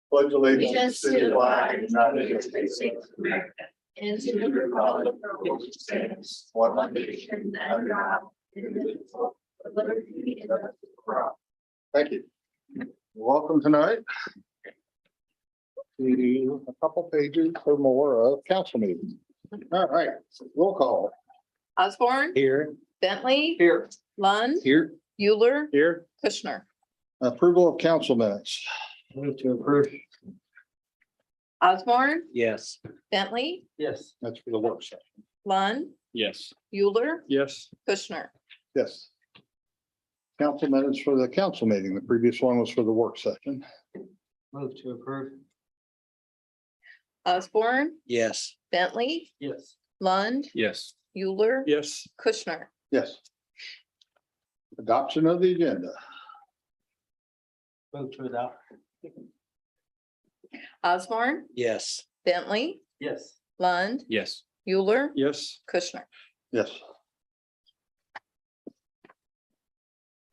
Pledge allegiance to the flag of the United States of America, and to the republic for which it stands, one nation under God, indivisible, with liberty and justice for all. Thank you. Welcome tonight to a couple pages or more of council meetings. All right, roll call. Osborne. Here. Bentley. Here. Lund. Here. Euler. Here. Kushner. Approval of council minutes. Move to approve. Osborne. Yes. Bentley. Yes. That's for the work session. Lund. Yes. Euler. Yes. Kushner. Yes. Council minutes for the council meeting. The previous one was for the work session. Move to approve. Osborne. Yes. Bentley. Yes. Lund. Yes. Euler. Yes. Kushner. Yes. Adoption of the agenda. Move to adopt. Osborne. Yes. Bentley. Yes. Lund. Yes. Euler. Yes. Kushner. Yes.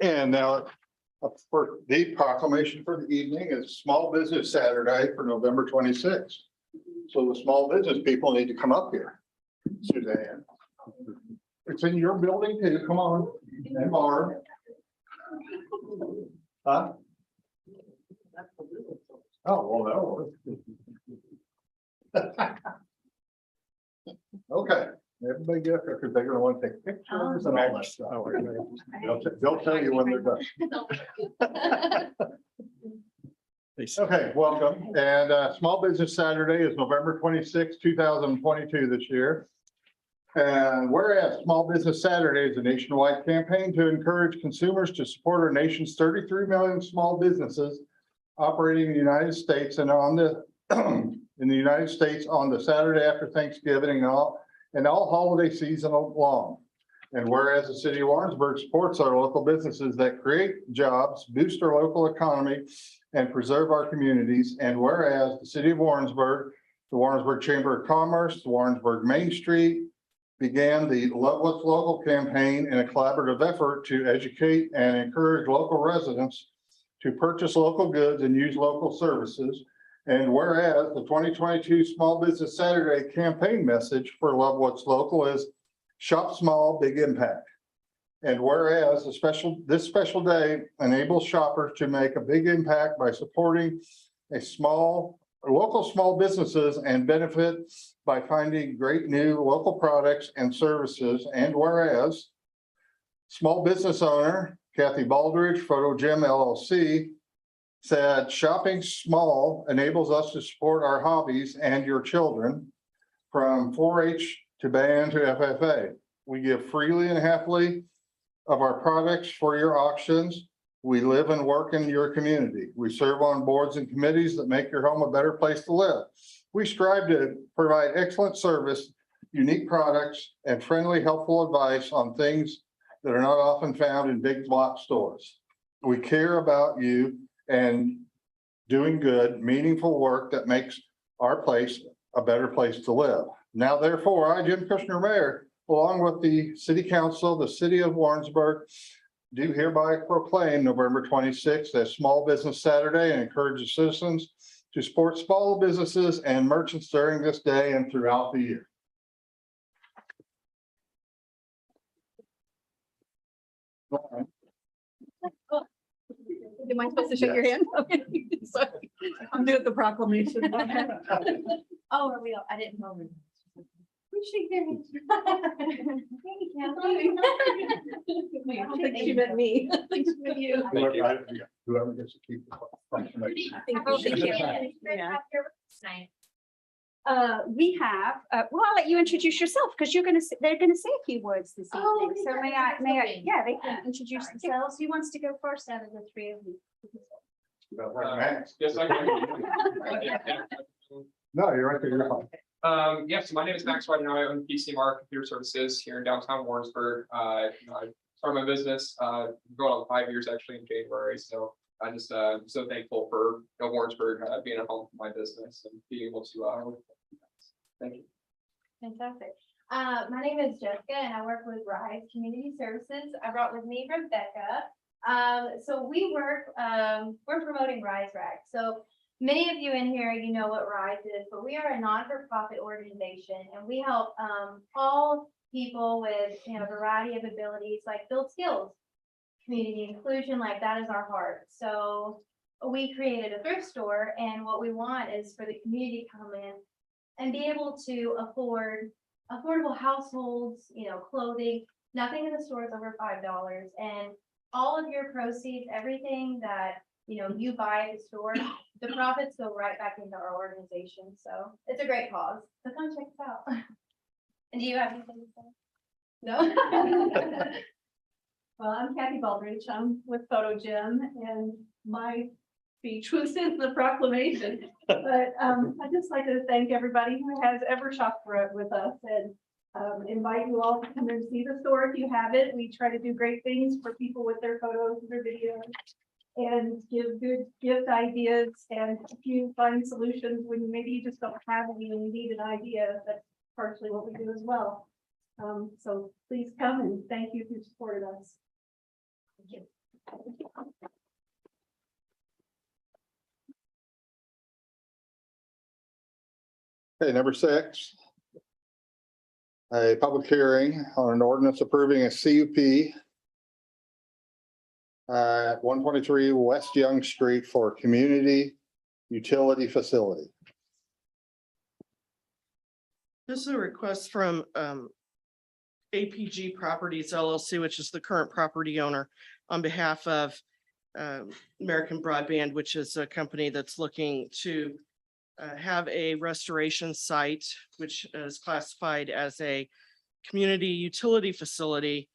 And now for the proclamation for the evening is Small Business Saturday for November 26th. So the small business people need to come up here. Suzanne. It's in your building too. Come on. And Barb. Huh? Oh, well, that works. Okay, everybody get there because they're gonna want to take pictures and all that stuff. They'll tell you when they're done. Okay, welcome. And Small Business Saturday is November 26, 2022 this year. And whereas Small Business Saturday is a nationwide campaign to encourage consumers to support our nation's 33 million small businesses operating in the United States and on the in the United States on the Saturday after Thanksgiving and all holiday season long. And whereas the city of Warrensburg supports our local businesses that create jobs, boost our local economy, and preserve our communities. And whereas the city of Warrensburg, the Warrensburg Chamber of Commerce, the Warrensburg Main Street began the Love What's Local campaign in a collaborative effort to educate and encourage local residents to purchase local goods and use local services. And whereas the 2022 Small Business Saturday campaign message for Love What's Local is shop small, big impact. And whereas this special day enables shoppers to make a big impact by supporting local small businesses and benefit by finding great new local products and services. And whereas small business owner Kathy Baldridge, Photo Gym LLC, said shopping small enables us to support our hobbies and your children, from 4-H to band to FFA. We give freely and happily of our products for your auctions. We live and work in your community. We serve on boards and committees that make your home a better place to live. We strive to provide excellent service, unique products, and friendly, helpful advice on things that are not often found in big box stores. We care about you and doing good, meaningful work that makes our place a better place to live. Now, therefore, I, Jim Kushner, Mayor, along with the City Council, the City of Warrensburg, do hereby proclaim November 26th as Small Business Saturday and encourage the citizens to support small businesses and merchants during this day and throughout the year. Am I supposed to shake your hand? Okay. Sorry. I'm doing the proclamation. Okay. Oh, are we all? I didn't know. We shake their hands. I don't think she meant me. I think she meant you. Whoever gets to keep the proclamation. Yeah. We have, well, I'll let you introduce yourself because they're gonna say a few words this evening. So may I, yeah, they can introduce themselves. Who wants to go first out of the three of you? Yes, I can. No, you're right there. You're fine. Yeah, so my name is Max White and I own PCMR Computer Services here in downtown Warrensburg. I started my business going on 5 years actually in January. So I just so thankful for Warrensburg being a home for my business and being able to work with you guys. Thank you. Fantastic. My name is Jessica and I work with Rise Community Services. I brought with me Rebecca. So we work, we're promoting Rise Rack. So many of you in here, you know what RISE is, but we are a non-for-profit organization and we help all people with, you know, a variety of abilities, like build skills, community inclusion, like that is our heart. So we created a thrift store, and what we want is for the community to come in and be able to afford affordable households, you know, clothing. Nothing in the store is over $5, and all of your proceeds, everything that, you know, you buy at the store, the profits go right back into our organization. So it's a great cause. So come check us out. And do you have anything to say? No? Well, I'm Kathy Baldridge. I'm with Photo Gym, and my speech was in the proclamation. But I'd just like to thank everybody who has ever shopped for it with us, and invite you all to come and see the store if you have it. We try to do great things for people with their photos and their videos, and give good gift ideas and a few fun solutions when maybe you just don't have any and you need an idea. That's partially what we do as well. So please come, and thank you who supported us. Thank you. Okay, number 6. A public hearing on an ordinance approving a CUP at 123 West Young Street for a community utility facility. This is a request from APG Properties LLC, which is the current property owner, on behalf of American Broadband, which is a company that's looking to have a restoration site, which is classified as a community utility facility,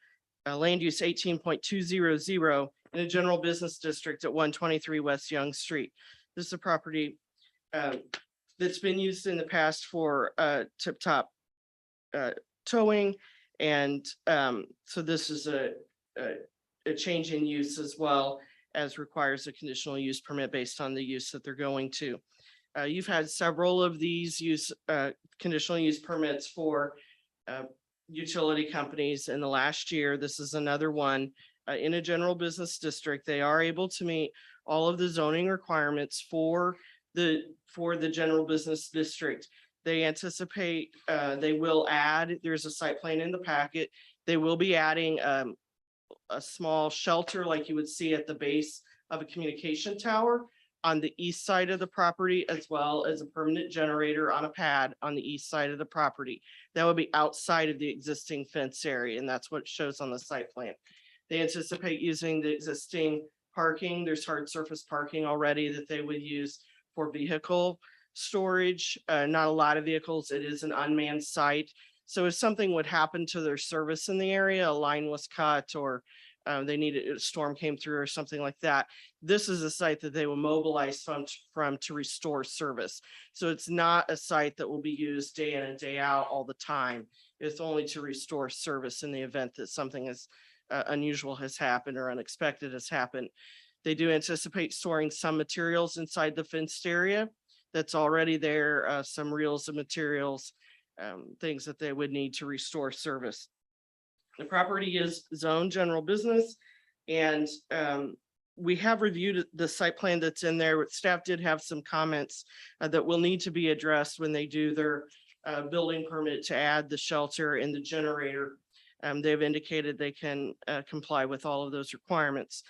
land use 18.200 in a general business district at 123 West Young Street. This is a property that's been used in the past for tip top towing. And so this is a change in use as well, as requires a conditional use permit based on the use that they're going to. You've had several of these conditional use permits for utility companies in the last year. This is another one in a general business district. They are able to meet all of the zoning requirements for the general business district. They anticipate they will add, there's a site plan in the packet. They will be adding a small shelter like you would see at the base of a communication tower on the east side of the property, as well as a permanent generator on a pad on the east side of the property. That would be outside of the existing fence area, and that's what shows on the site plan. They anticipate using the existing parking. There's hard surface parking already that they would use for vehicle storage. Not a lot of vehicles. It is an unmanned site. So if something would happen to their service in the area, a line was cut, or they needed, a storm came through or something like that, this is a site that they will mobilize from to restore service. So it's not a site that will be used day in and day out all the time. It's only to restore service in the event that something is unusual has happened or unexpected has happened. They do anticipate storing some materials inside the fenced area that's already there, some reels of materials, things that they would need to restore service. The property is zoned general business, and we have reviewed the site plan that's in there. Staff did have some comments that will need to be addressed when they do their building permit to add the shelter and the generator. They've indicated they can comply with all of those requirements.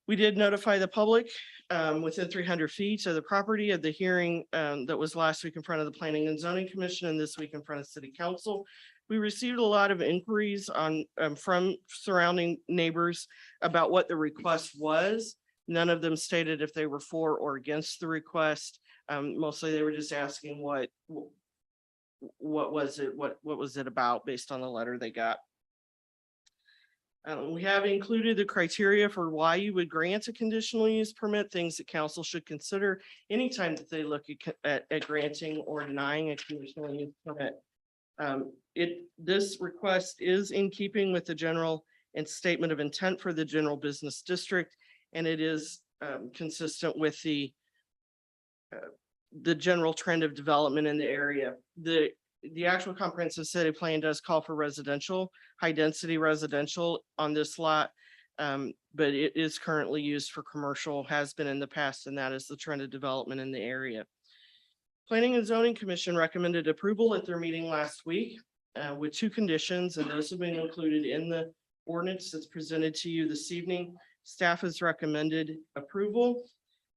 We did notify the public within 300 feet of the property of the hearing that was last week in front of the Planning and Zoning Commission and this week in front of City Council. We received a lot of inquiries on from surrounding neighbors about what the request was. None of them stated if they were for or against the request. Mostly they were just asking what was it about based on the letter they got. We have included the criteria for why you would grant a conditional use permit, things that council should consider anytime that they look at granting or denying a conditional use permit. This request is in keeping with the general and statement of intent for the general business district, and it is consistent with the general trend of development in the area. The actual comprehensive city plan does call for residential, high density residential on this lot. But it is currently used for commercial, has been in the past, and that is the trend of development in the area. Planning and Zoning Commission recommended approval at their meeting last week with 2 conditions, and those have been included in the ordinance that's presented to you this evening. Staff has recommended approval.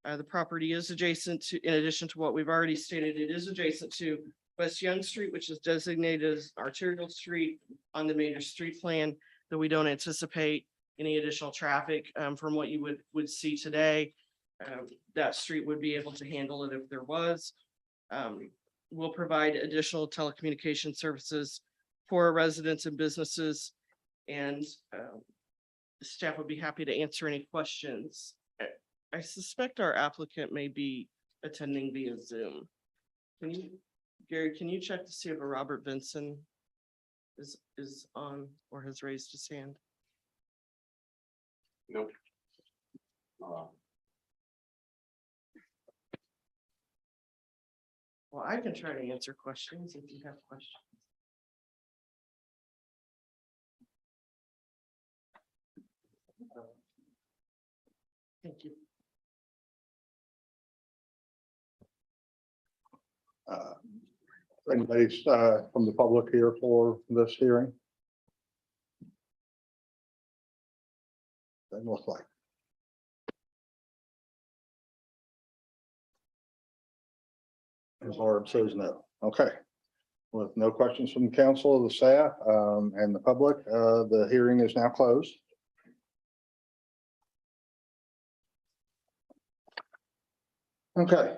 The property is adjacent to, in addition to what we've already stated, it is adjacent to West Young Street, which is designated as arterial street on the major street plan, that we don't anticipate any additional traffic from what you would see today. That street would be able to handle it if there was. We'll provide additional telecommunication services for residents and businesses, and the staff would be happy to answer any questions. I suspect our applicant may be attending via Zoom. Gary, can you check to see if a Robert Vinson is on or has raised his hand? Nope. Well, I can try to answer questions if you have questions. Thank you. Anybody's from the public here for this hearing? Doesn't look like. As Laura says no. Okay. With no questions from the council, the staff, and the public, the hearing is now closed. Okay.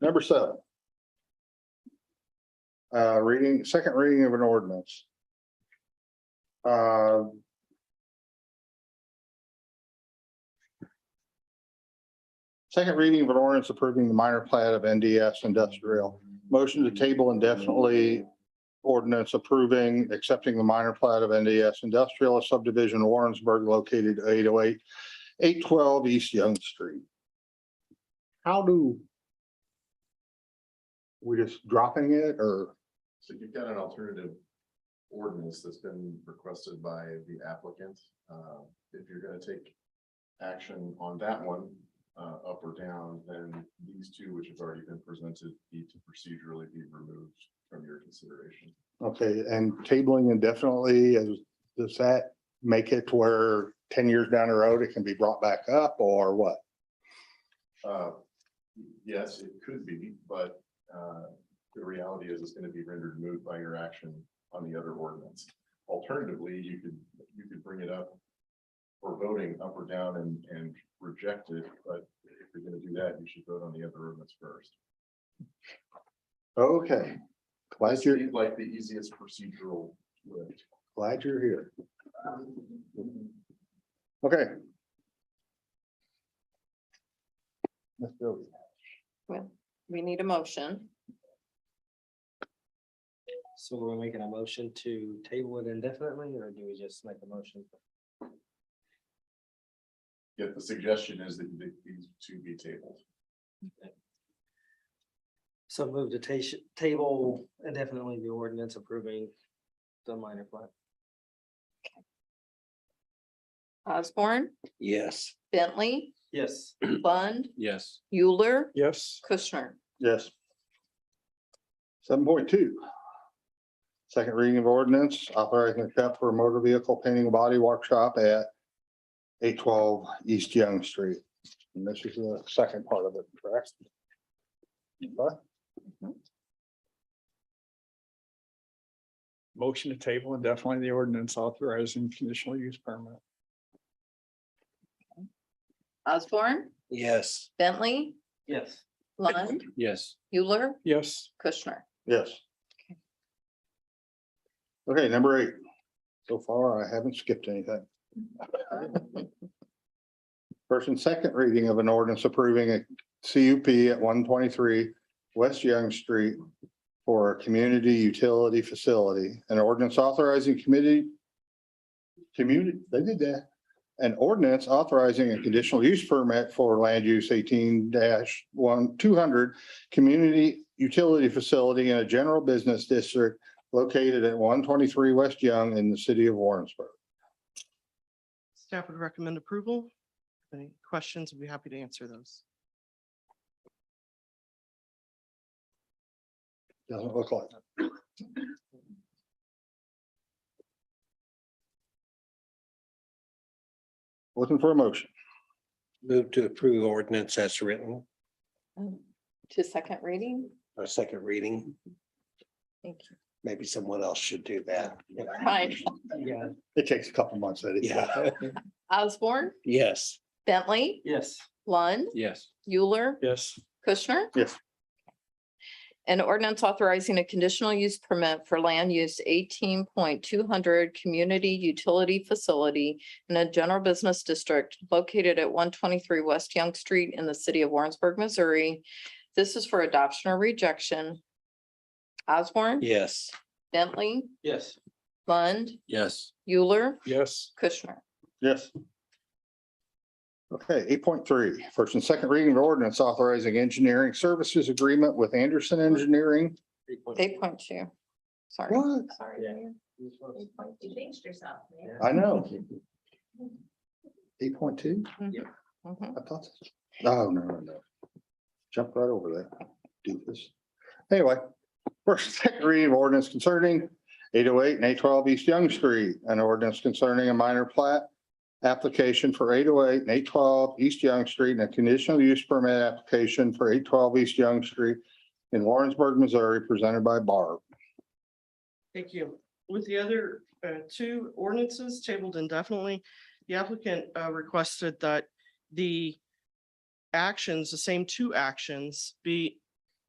Number 7. Second reading of an ordinance. Second reading of an ordinance approving the minor plat of NDS Industrial. Motion to table indefinitely ordinance approving, accepting the minor plat of NDS Industrial, a subdivision in Warrensburg located 808, 812 East Young Street. How do we just dropping it, or? So you've got an alternative ordinance that's been requested by the applicant. If you're gonna take action on that one, up or down, then these 2, which have already been presented, need to procedurally be removed from your consideration. Okay, and tabling indefinitely, does that make it to where 10 years down the road, it can be brought back up, or what? Yes, it could be, but the reality is it's going to be rendered moot by your action on the other ordinance. Alternatively, you could bring it up for voting up or down and reject it, but if you're going to do that, you should vote on the other ordinance first. Okay, glad you're, Seemed like the easiest procedural way. glad you're here. Okay. Let's go. Well, we need a motion. So we're making a motion to table it indefinitely, or do we just make a motion? Yet the suggestion is that these 2 be tabled. So move to table indefinitely the ordinance approving the minor plat. Osborne, Yes. Bentley, Yes. Lund, Yes. Euler, Yes. Kushner. Yes. 7.2. Second reading of ordinance authorizing a cut for a motor vehicle painting body workshop at 812 East Young Street. And this is the second part of it, correct? Okay. Motion to table indefinitely the ordinance authorizing conditional use permit. Osborne, Yes. Bentley, Yes. Lund, Yes. Euler, Yes. Kushner. Yes. Okay, number 8. So far, I haven't skipped anything. First and second reading of an ordinance approving a CUP at 123 West Young Street for a community utility facility. An ordinance authorizing committee. They did that. An ordinance authorizing a conditional use permit for land use 18-200 community utility facility in a general business district located at 123 West Young in the city of Warrensburg. Staff would recommend approval. Any questions? We'd be happy to answer those. Doesn't look like it. Looking for a motion. Move to approve ordinance as written, To second reading. or second reading. Thank you. Maybe someone else should do that. Fine. Yeah. It takes a couple months. Yeah, Osborne, yes. Bentley, Yes. Lund, Yes. Euler, Yes. Kushner. Yes. An ordinance authorizing a conditional use permit for land use 18.200 community utility facility in a general business district located at 123 West Young Street in the city of Warrensburg, Missouri. This is for adoption or rejection. Osborne. Yes. Bentley, Yes. Lund, Yes. Euler, Yes. Kushner. Yes. Okay, 8.3, first and second reading of ordinance authorizing engineering services agreement with Anderson Engineering. 8.2. Sorry. What? Sorry. Yeah. Mayor. You changed yourself, man. I know. 8.2? Mhm. I thought, oh, no. Jump right over that. Do this. Anyway, first, and second reading of ordinance concerning 808 and 812 East Young Street, an ordinance concerning a minor plat application for 808 and 812 East Young Street and a conditional use permit application for 812 East Young Street in Warrensburg, Missouri, presented by Barb. Thank you. With the other two ordinances tabled indefinitely, the applicant requested that the actions, the same two actions, be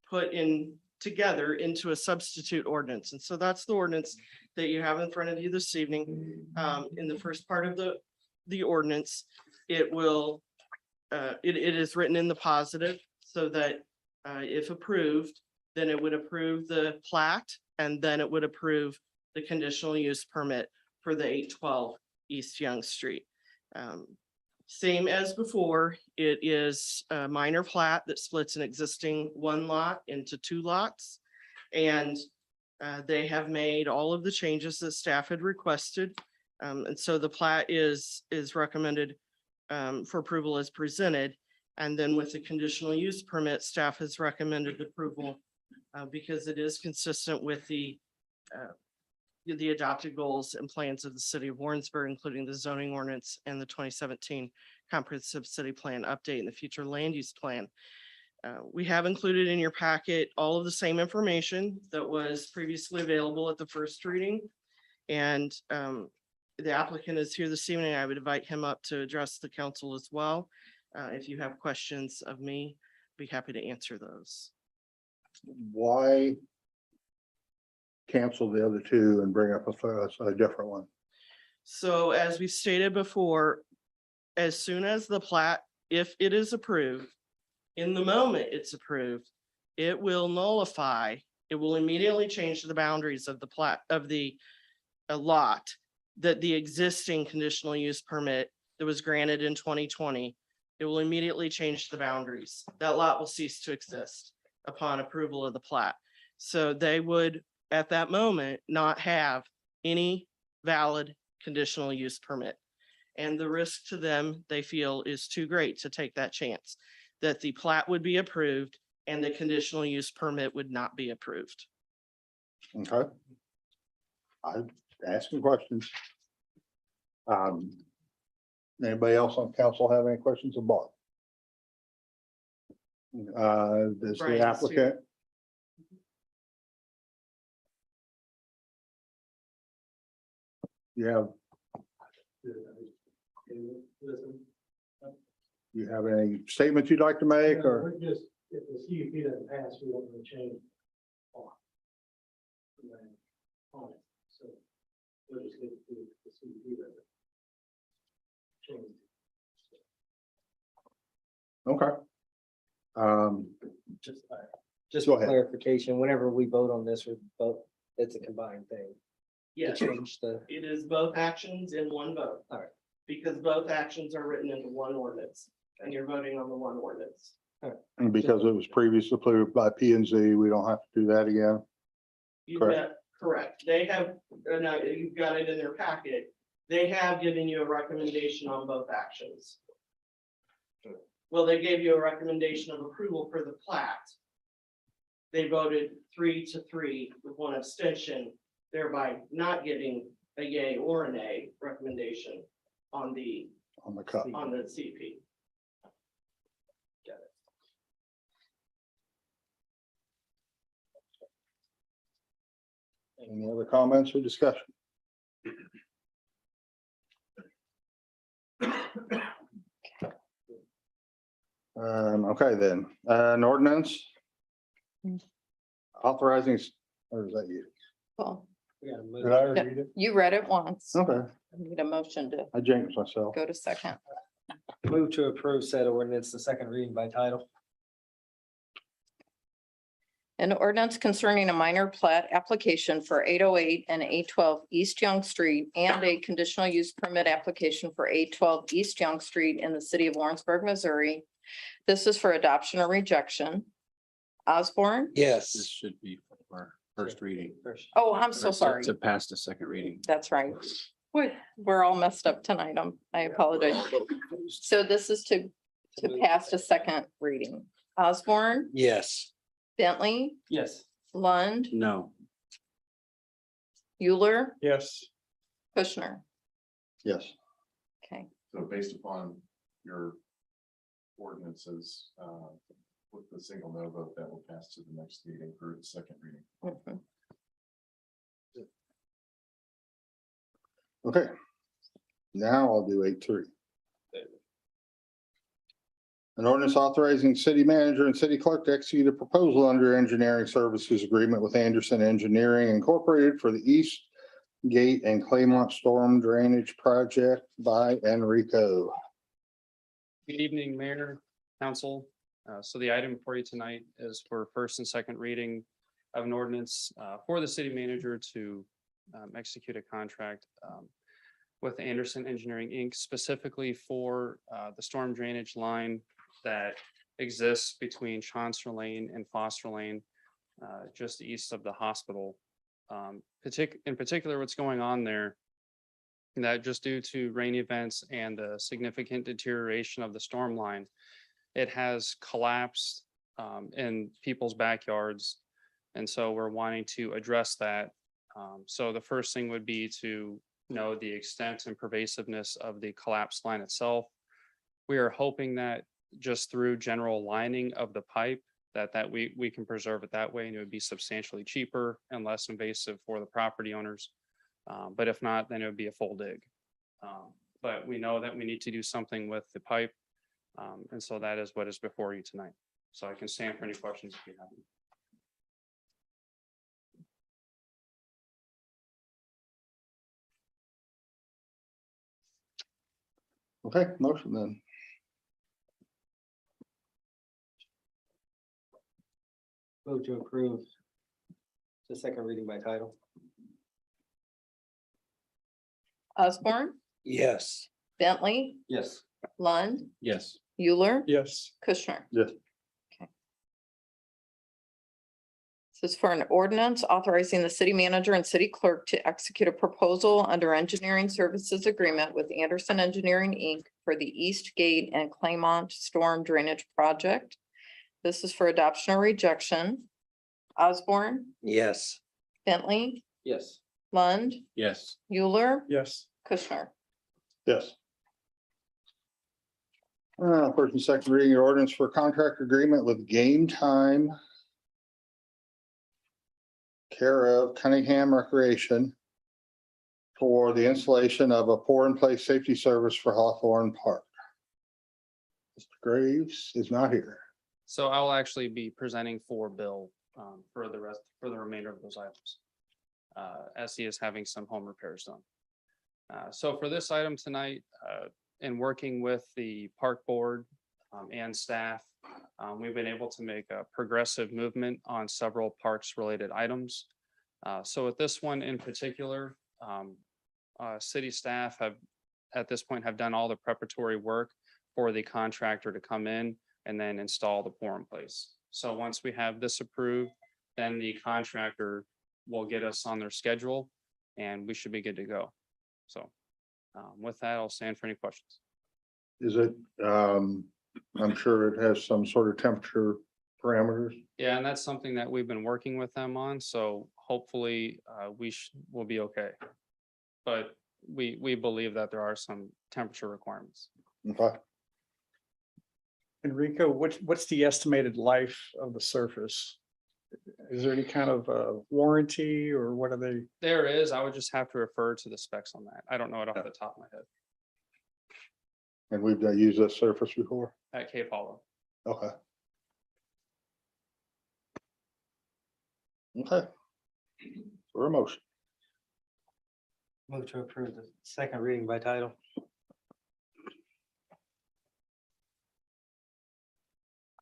put in together into a substitute ordinance. And so that's the ordinance that you have in front of you this evening. In the first part of the ordinance, it will, it is written in the positive so that if approved, then it would approve the plat and then it would approve the conditional use permit for the 812 East Young Street. Same as before, it is a minor plat that splits an existing one lot into two lots. And they have made all of the changes that staff had requested. And so the plat is recommended for approval as presented. And then with the conditional use permit, staff has recommended approval because it is consistent with the adopted goals and plans of the city of Warrensburg, including the zoning ordinance and the 2017 comprehensive city plan update and the future land use plan. We have included in your packet all of the same information that was previously available at the first reading. And the applicant is here this evening. I would invite him up to address the council as well. If you have questions of me, I'd be happy to answer those. Why cancel the other two and bring up a different one? So as we stated before, as soon as the plat, if it is approved, in the moment it's approved, it will nullify, it will immediately change the boundaries of the plat of the lot that the existing conditional use permit that was granted in 2020, it will immediately change the boundaries. That lot will cease to exist upon approval of the plat. So they would, at that moment, not have any valid conditional use permit. And the risk to them, they feel, is too great to take that chance, that the plat would be approved and the conditional use permit would not be approved. Okay. I'm asking questions. Anybody else on council have any questions of Bob? Does Brian's the here. applicant? You have any statements you'd like to make or? Just, if the CUP doesn't pass, we don't really change. So we'll just get the CUP that change. Okay. Just Go for ahead. clarification, whenever we vote on this, we vote, it's a combined thing. To Yes, change the, it is both actions in one vote. All right. Because both actions are written into one ordinance and you're voting on the one ordinance. And because it was previously approved by P and Z, we don't have to do that again. You Correct. have, Correct. They have, now you've got it in their packet. They have given you a recommendation on both actions. Well, they gave you a recommendation of approval for the plat. They voted 3-3 with one abstention, thereby not giving a yay or a nay recommendation on the cup. CP. Any other comments or discussion? Okay then, an ordinance. Authorizing, or is that you? Well, We gotta move. Did I already read it? you read it once. Okay, I need a motion to I jinxed myself. go to second. Move to approve said ordinance, the second reading by title. An ordinance concerning a minor plat application for 808 and 812 East Young Street and a conditional use permit application for 812 East Young Street in the city of Warrensburg, Missouri. This is for adoption or rejection. Osborne? Yes. This should be for first reading. First. Oh, I'm so Or to- sorry. To pass the second reading. That's right. We're all messed up tonight. I apologize. So this is to pass a second reading. Osborne, Yes. Bentley, Yes. Lund, No. Euler, Yes. Kushner. Yes. Okay, So based upon your ordinances, with the single no vote, that will pass to the next meeting for the second reading. mhm. Okay. Now I'll do 8-3. An ordinance authorizing city manager and city clerk to execute a proposal under engineering services agreement with Anderson Engineering Incorporated for the East Gate and Claymont Storm Drainage Project by Enrico. Good evening, Mayor, Council. So the item for you tonight is for first and second reading of an ordinance for the city manager to execute a contract with Anderson Engineering, Inc., specifically for the storm drainage line that exists between Chancellor Lane and Foster Lane, just east of the hospital. In particular, what's going on there, that just due to rain events and the significant deterioration of the storm line, it has collapsed in people's backyards. And so we're wanting to address that. So the first thing would be to know the extent and pervasiveness of the collapsed line itself. We are hoping that just through general lining of the pipe, that we can preserve it that way, and it would be substantially cheaper and less invasive for the property owners. But if not, then it would be a full dig. But we know that we need to do something with the pipe. And so that is what is before you tonight. So I can stand for any questions if you have them. Okay, motion then. Move to approve the second reading by title. Osborne, Yes. Bentley, Yes. Lund, Yes. Euler, Yes. Kushner. Yes. Okay. This is for an ordinance authorizing the city manager and city clerk to execute a proposal under engineering services agreement with Anderson Engineering, Inc. for the East Gate and Claymont Storm Drainage Project. This is for adoption or rejection. Osborne, Yes. Bentley, Yes. Lund, Yes. Euler, Yes. Kushner. Yes. First and second reading of ordinance for contract agreement with Game Time care of Cunningham Recreation for the installation of a pour-in-place safety service for Hawthorne Park. Mr. Graves is not here. So I'll actually be presenting for Bill for the remainder of those items. As he is having some home repairs done. So for this item tonight, in working with the park board and staff, we've been able to make a progressive movement on several parks related items. So with this one in particular, city staff have at this point have done all the preparatory work for the contractor to come in and then install the pour in place. So once we have this approved, then the contractor will get us on their schedule and we should be good to go. So with that, I'll stand for any questions. Is it, I'm sure it has some sort of temperature parameters. Yeah, and that's something that we've been working with them on, so hopefully will be okay. But we believe that there are some temperature requirements. Okay. Enrico, what's the estimated life of the surface? Is there any kind of warranty or what are they? There is, I would just have to refer to the specs on that. I don't know it off the top of my head. And we've used this surface before. At Cape Hollow. Okay. Okay. For a motion. Move to approve the second reading by title.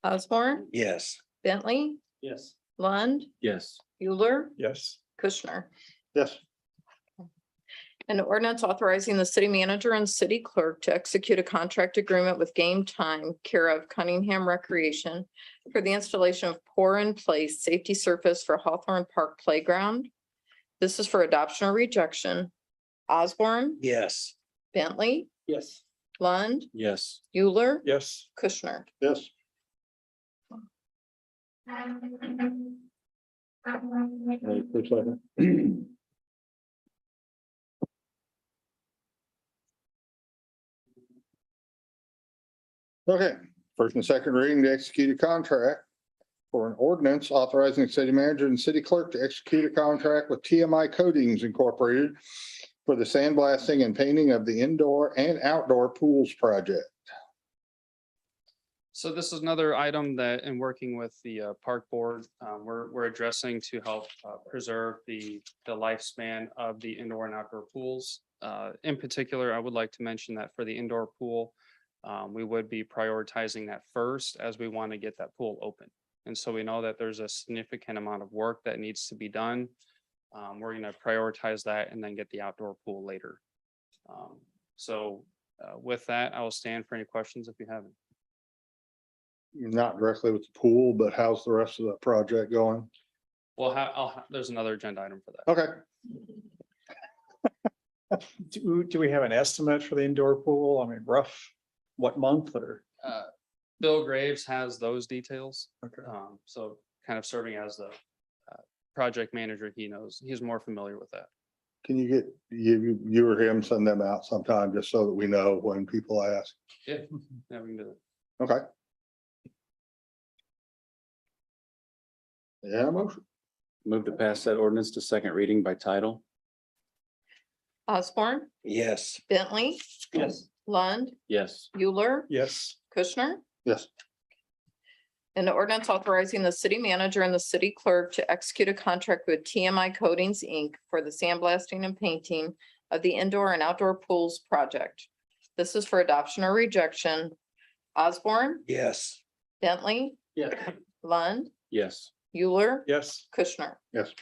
Osborne, Yes. Bentley, Yes. Lund, Yes. Euler, Yes. Kushner. Yes. An ordinance authorizing the city manager and city clerk to execute a contract agreement with Game Time, care of Cunningham Recreation, for the installation of pour-in-place safety surface for Hawthorne Park Playground. This is for adoption or rejection. Osborne, Yes. Bentley, Yes. Lund, Yes. Euler, Yes. Kushner. Yes. Quick second. Okay, first and second reading to execute a contract for an ordinance authorizing the city manager and city clerk to execute a contract with TMI Coatings Incorporated for the sandblasting and painting of the indoor and outdoor pools project. So this is another item that in working with the park board, we're addressing to help preserve the lifespan of the indoor and outdoor pools. In particular, I would like to mention that for the indoor pool, we would be prioritizing that first as we want to get that pool open. And so we know that there's a significant amount of work that needs to be done. We're going to prioritize that and then get the outdoor pool later. With that, I will stand for any questions if you have any. Not directly with the pool, but how's the rest of the project going? Well, there's another agenda item for that. Okay. Do we have an estimate for the indoor pool? I mean, rough, what month or? Bill Graves has those details. Okay. So kind of serving as the project manager, he knows, he's more familiar with that. Can you get, you or him send them out sometime just so that we know when people ask? Yeah, yeah, we can do that. Okay. Yeah, motion. Move to pass that ordinance to second reading by title. Osborne, Yes. Bentley, Yes. Lund, Yes. Euler, Yes. Kushner. Yes. An ordinance authorizing the city manager and the city clerk to execute a contract with TMI Coatings, Inc. for the sandblasting and painting of the indoor and outdoor pools project. This is for adoption or rejection. Osborne, Yes. Bentley, Yeah. Lund, Yes. Euler, Yes. Kushner. Yes.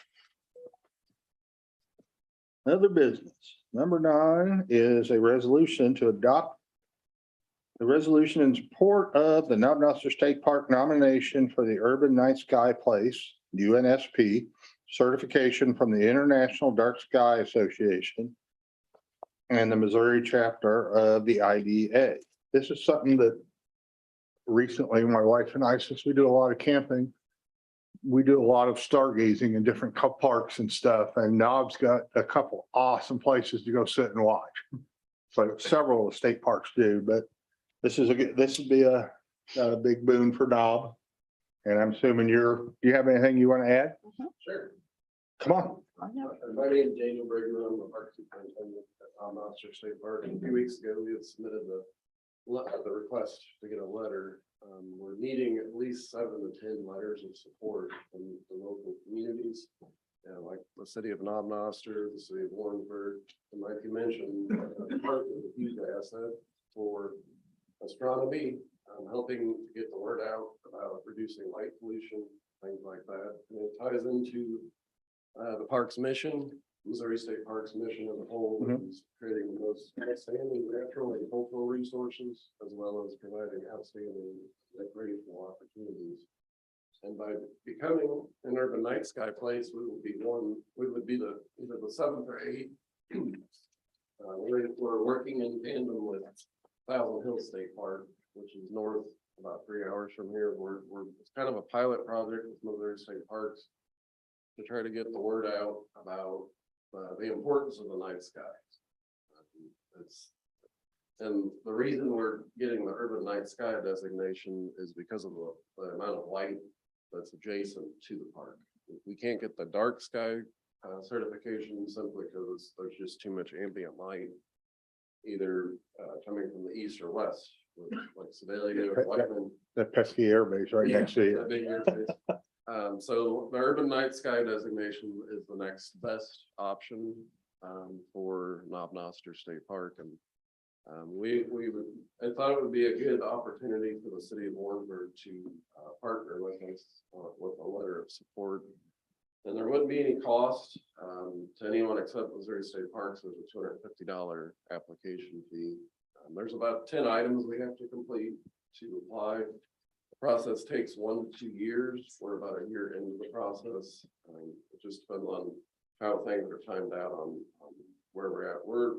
Other business. Number 9 is a resolution to adopt the resolution in support of the Knob State Park nomination for the Urban Night Sky Place, UNSP, certification from the International Dark Sky Association and the Missouri chapter of the IDA. This is something that recently my wife and I, since we do a lot of camping, we do a lot of stargazing in different parks and stuff, and Knob's got a couple awesome places to go sit and watch. So several of the state parks do, but this would be a big boon for Knob. And I'm assuming do you have anything you want to add? Sure. Come on. My name is Daniel Brigman. I'm the park superintendent at Monster State Park. And a few weeks ago, we had submitted the request to get a letter. We're needing at least 7 to 10 letters of support from the local communities. Like the city of Knob Noster, the city of Warrensburg, and like you mentioned, park is a huge asset for astronomy, helping to get the word out about reducing light pollution, things like that. And it ties into the park's mission, Missouri State Park's mission as a whole, which is creating the most outstanding natural and cultural resources, as well as providing outstanding recreational opportunities. And by becoming an urban night sky place, we would be either the seventh or eighth. We're working in tandem with Thousand Hills State Park, which is north about 3 hours from here. It's kind of a pilot project with Missouri State Parks to try to get the word out about the importance of the night sky. And the reason we're getting the urban night sky designation is because of the amount of light that's adjacent to the park. We can't get the dark sky certification simply because there's just too much ambient light, either coming from the east or west, like Sedalia or Whiteman. That pesky airbase right next to That you. big airbase. So the urban night sky designation is the next best option for Knob Noster State Park. And I thought it would be a good opportunity for the city of Warrensburg to partner with us with a letter of support. And there wouldn't be any cost to anyone except Missouri State Parks. There's a $250 application fee. There's about 10 items we have to complete to apply. The process takes 1 to 2 years. We're about a year into the process. It just depends on how things are timed out on where we're at. We're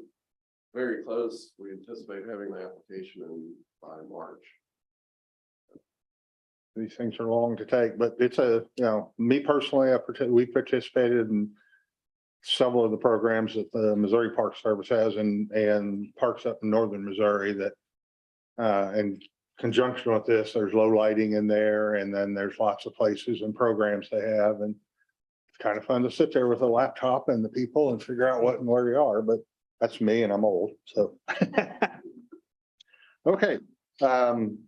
very close. We anticipate having the application in by March. These things are long to take, but it's me personally, we participated in several of the programs that the Missouri Park Service has and parks up in northern Missouri that in conjunction with this, there's low lighting in there, and then there's lots of places and programs they have, and it's kind of fun to sit there with a laptop and the people and figure out what and where you are, but that's me and I'm old, so. Okay,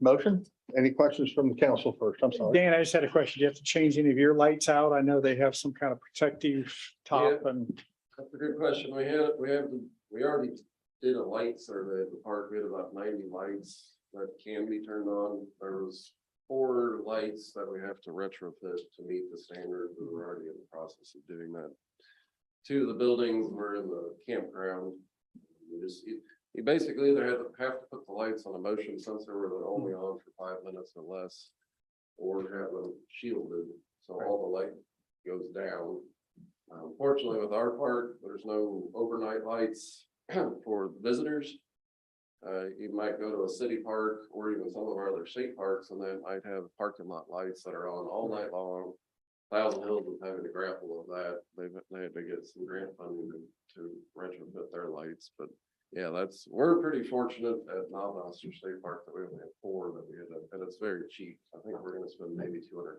motion? Any questions from the council first? I'm sorry. Dan, I just had a question. Do you have to change any of your lights out? I know they have some kind of protective top and. That's a good question. We already did a light survey at the park. We had about 90 lights that can be turned on. There was 4 lights that we have to retrofit to meet the standard. We were already in the process of doing that. 2 of the buildings were in the campground. You basically either have to put the lights on a motion sensor where they're only on for 5 minutes or less, or have them shielded, so all the light goes down. Fortunately, with our park, there's no overnight lights for visitors. You might go to a city park or even some of our other state parks, and they might have parking lot lights that are on all night long. Thousand Hills was having to grapple with that. They had to get some grant funding to retrofit their lights, but yeah, we're pretty fortunate at Knob Noster State Park that we only have 4 that we had, and it's very cheap. I think we're gonna spend maybe $200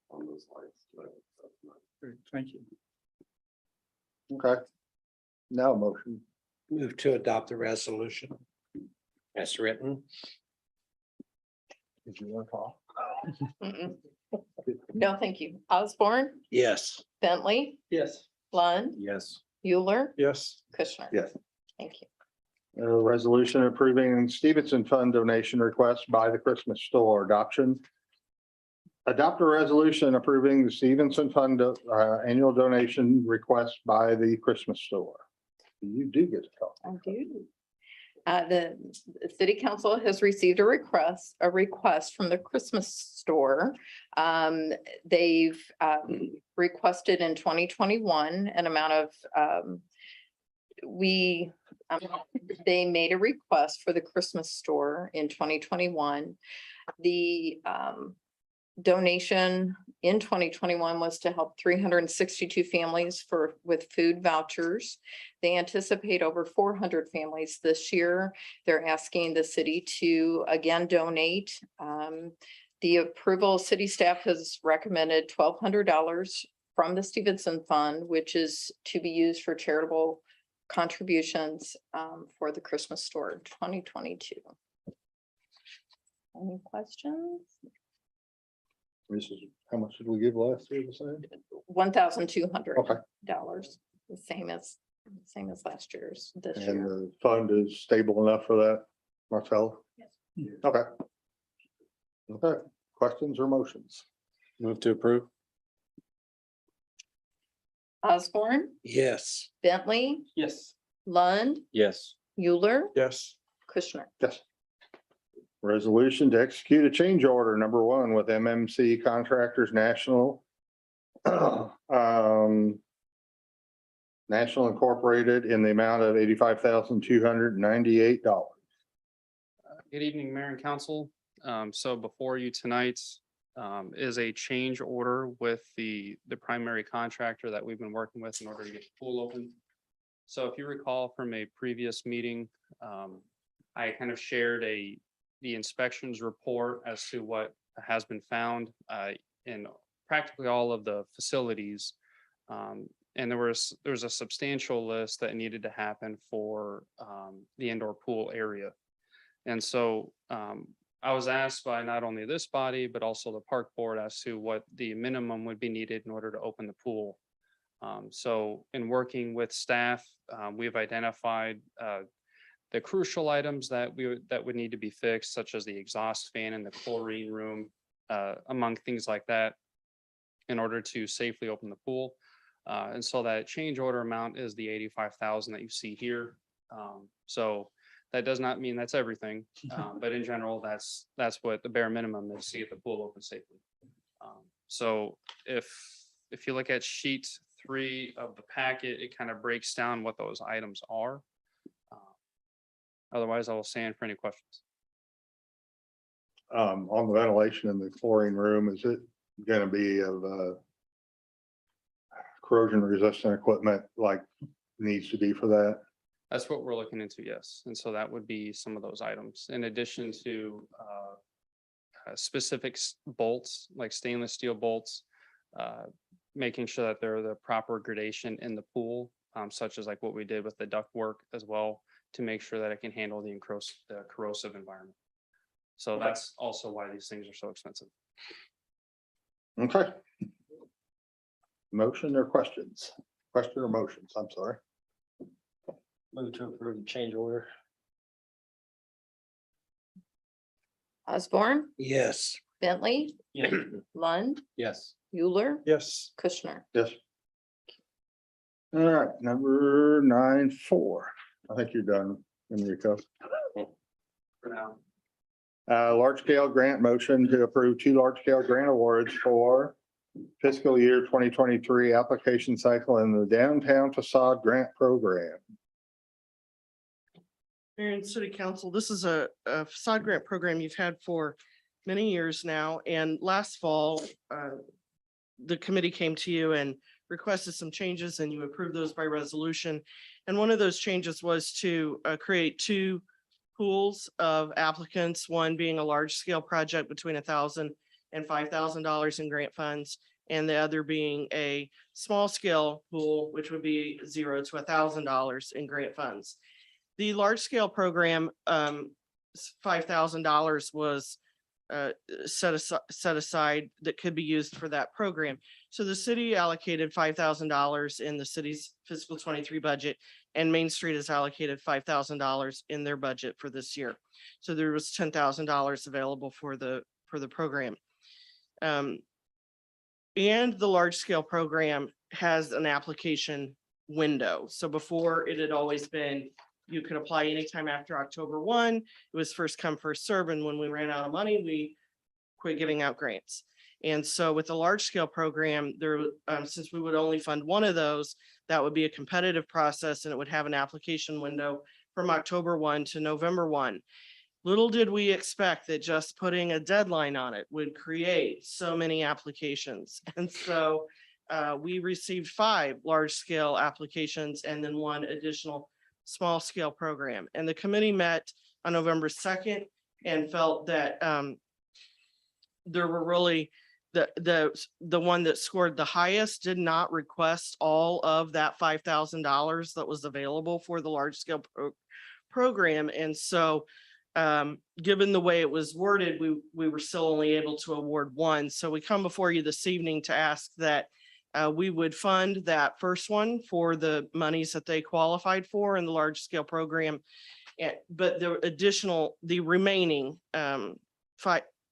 on those lights. That's nice. Great, thank you. Okay. Now motion. Move to adopt the resolution as written. Did you want to call? Mm-mm. No, thank you. Osborne, Yes. Bentley, Yes. Lund, Yes. Euler, Yes. Kushner. Yes. Thank you. A resolution approving Stevenson Fund donation request by the Christmas store adoption. Adopt a resolution approving the Stevenson Fund annual donation request by the Christmas store. You do get to talk. I do. The city council has received a request from the Christmas store. They've requested in 2021 an amount of they made a request for the Christmas store in 2021. The donation in 2021 was to help 362 families with food vouchers. They anticipate over 400 families this year. They're asking the city to again donate. The approval, city staff has recommended $1,200 from the Stevenson Fund, which is to be used for charitable contributions for the Christmas store 2022. Any questions? This is, how much did we give last year? The same? $1,200. Okay. The same as last year's this And year. the fund is stable enough for that, Marcella? Yes. Okay. Okay, questions or motions? Move to approve. Osborne, Yes. Bentley, Yes. Lund, Yes. Euler, Yes. Kushner. Yes. Resolution to execute a change order number one with MMC Contractors National. National Incorporated in the amount of $85,298. Good evening, Mayor and Council. So before you tonight is a change order with the primary contractor that we've been working with in order to get the pool open. So if you recall from a previous meeting, I kind of shared the inspections report as to what has been found in practically all of the facilities. And there's a substantial list that needed to happen for the indoor pool area. And so I was asked by not only this body, but also the park board as to what the minimum would be needed in order to open the pool. So in working with staff, we've identified the crucial items that would need to be fixed, such as the exhaust fan in the chlorine room, among things like that, in order to safely open the pool. And so that change order amount is the 85,000 that you see here. So that does not mean that's everything, but in general, that's what the bare minimum is to get the pool open safely. So if you look at sheet 3 of the packet, it kind of breaks down what those items are. Otherwise, I will stand for any questions. On the ventilation in the chlorine room, is it gonna be of corrosion resistant equipment like needs to be for that? That's what we're looking into, yes. And so that would be some of those items, in addition to specific bolts, like stainless steel bolts, making sure that they're the proper gradation in the pool, such as like what we did with the duct work as well, to make sure that it can handle the corrosive environment. So that's also why these things are so expensive. Okay. Motion or questions? Question or motions? I'm sorry. Move to approve the change order. Osborne, Yes. Bentley, Yeah. Lund, Yes. Euler, Yes. Kushner. Yes. All right, number 9.4. I think you're done, Enrico. For now. Large scale grant motion to approve 2 large scale grant awards for fiscal year 2023 application cycle in the downtown facade grant program. Mayor and City Council, this is a facade grant program you've had for many years now, and last fall, the committee came to you and requested some changes, and you approved those by resolution. And one of those changes was to create 2 pools of applicants, one being a large scale project between $1,000 and $5,000 in grant funds, and the other being a small scale pool, which would be $0 to $1,000 in grant funds. The large scale program, $5,000 was set aside that could be used for that program. So the city allocated $5,000 in the city's fiscal 23 budget, and Main Street has allocated $5,000 in their budget for this year. So there was $10,000 available for the program. And the large scale program has an application window. So before, it had always been, you could apply anytime after October 1. It was first come, first serve. And when we ran out of money, we quit giving out grants. And so with the large scale program, there, since we would only fund one of those, that would be a competitive process, and it would have an application window from October 1 to November 1. Little did we expect that just putting a deadline on it would create so many applications. And so we received 5 large scale applications and then 1 additional small scale program. And the committee met on November 2nd and felt that there were really the one that scored the highest did not request all of that $5,000 that was available for the large scale program. And so given the way it was worded, we were still only able to award 1. So we come before you this evening to ask that we would fund that first one for the monies that they qualified for in the large scale program. But the remaining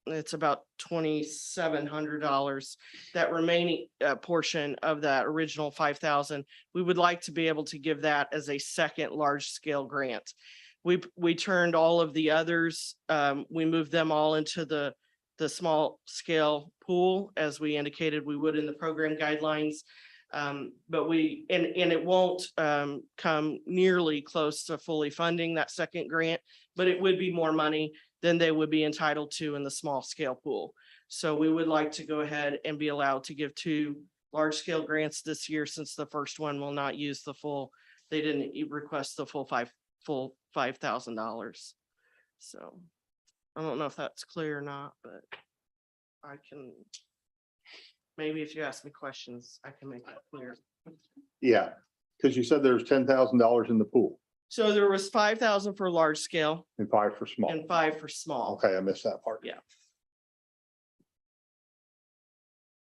it's about $2,700. That remaining portion of that original 5,000, we would like to be able to give that as a second large scale grant. We turned all of the others, we moved them all into the small scale pool, as we indicated we would in the program guidelines. But and it won't come nearly close to fully funding that second grant, but it would be more money than they would be entitled to in the small scale pool. So we would like to go ahead and be allowed to give 2 large scale grants this year, since the first one will not use the full, they didn't request the full $5,000. So I don't know if that's clear or not, but I can, maybe if you ask me questions, I can make that clear. Yeah, because you said there's $10,000 in the pool So there was 5,000 for large scale and 5 for small. and 5 for small. Okay, I missed that part. Yeah.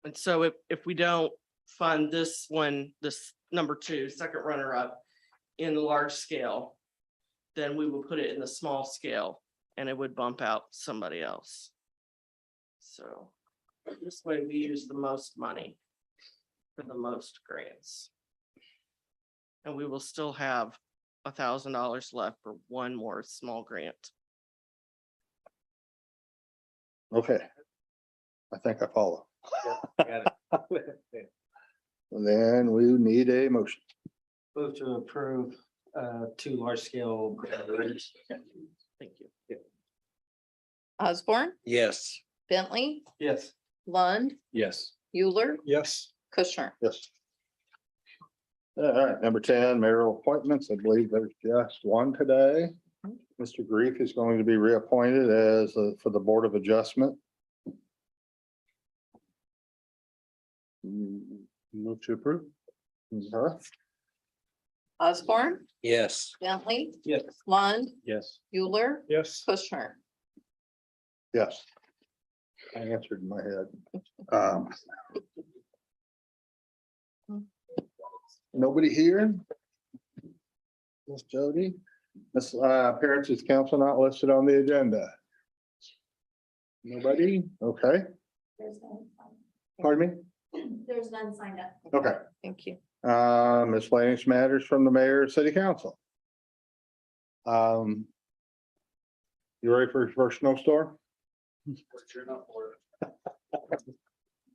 And so if we don't fund this one, this number 2, second runner up in the large scale, then we will put it in the small scale and it would bump out somebody else. So this way we use the most money for the most grants. And we will still have $1,000 left for one more small grant. Okay. I think I follow. Then we need a motion. Move to approve 2 large scale grants. Thank you. Osborne, Yes. Bentley, Yes. Lund, Yes. Euler, Yes. Kushner. Yes. All right, number 10, mayoral appointments. I believe there's just one today. Mr. Grief is going to be reappointed as for the Board of Adjustment. Move to approve. Zara? Osborne, Yes. Bentley, Yes. Lund, Yes. Euler, Yes. Kushner. Yes. I answered in my head. Nobody here? Miss Jody? Miss Appearances Council not listed on the agenda. Nobody? Okay, pardon me? There's none signed up. Okay, Thank you. miscellaneous matters from the mayor and city council. You ready for your first snowstorm?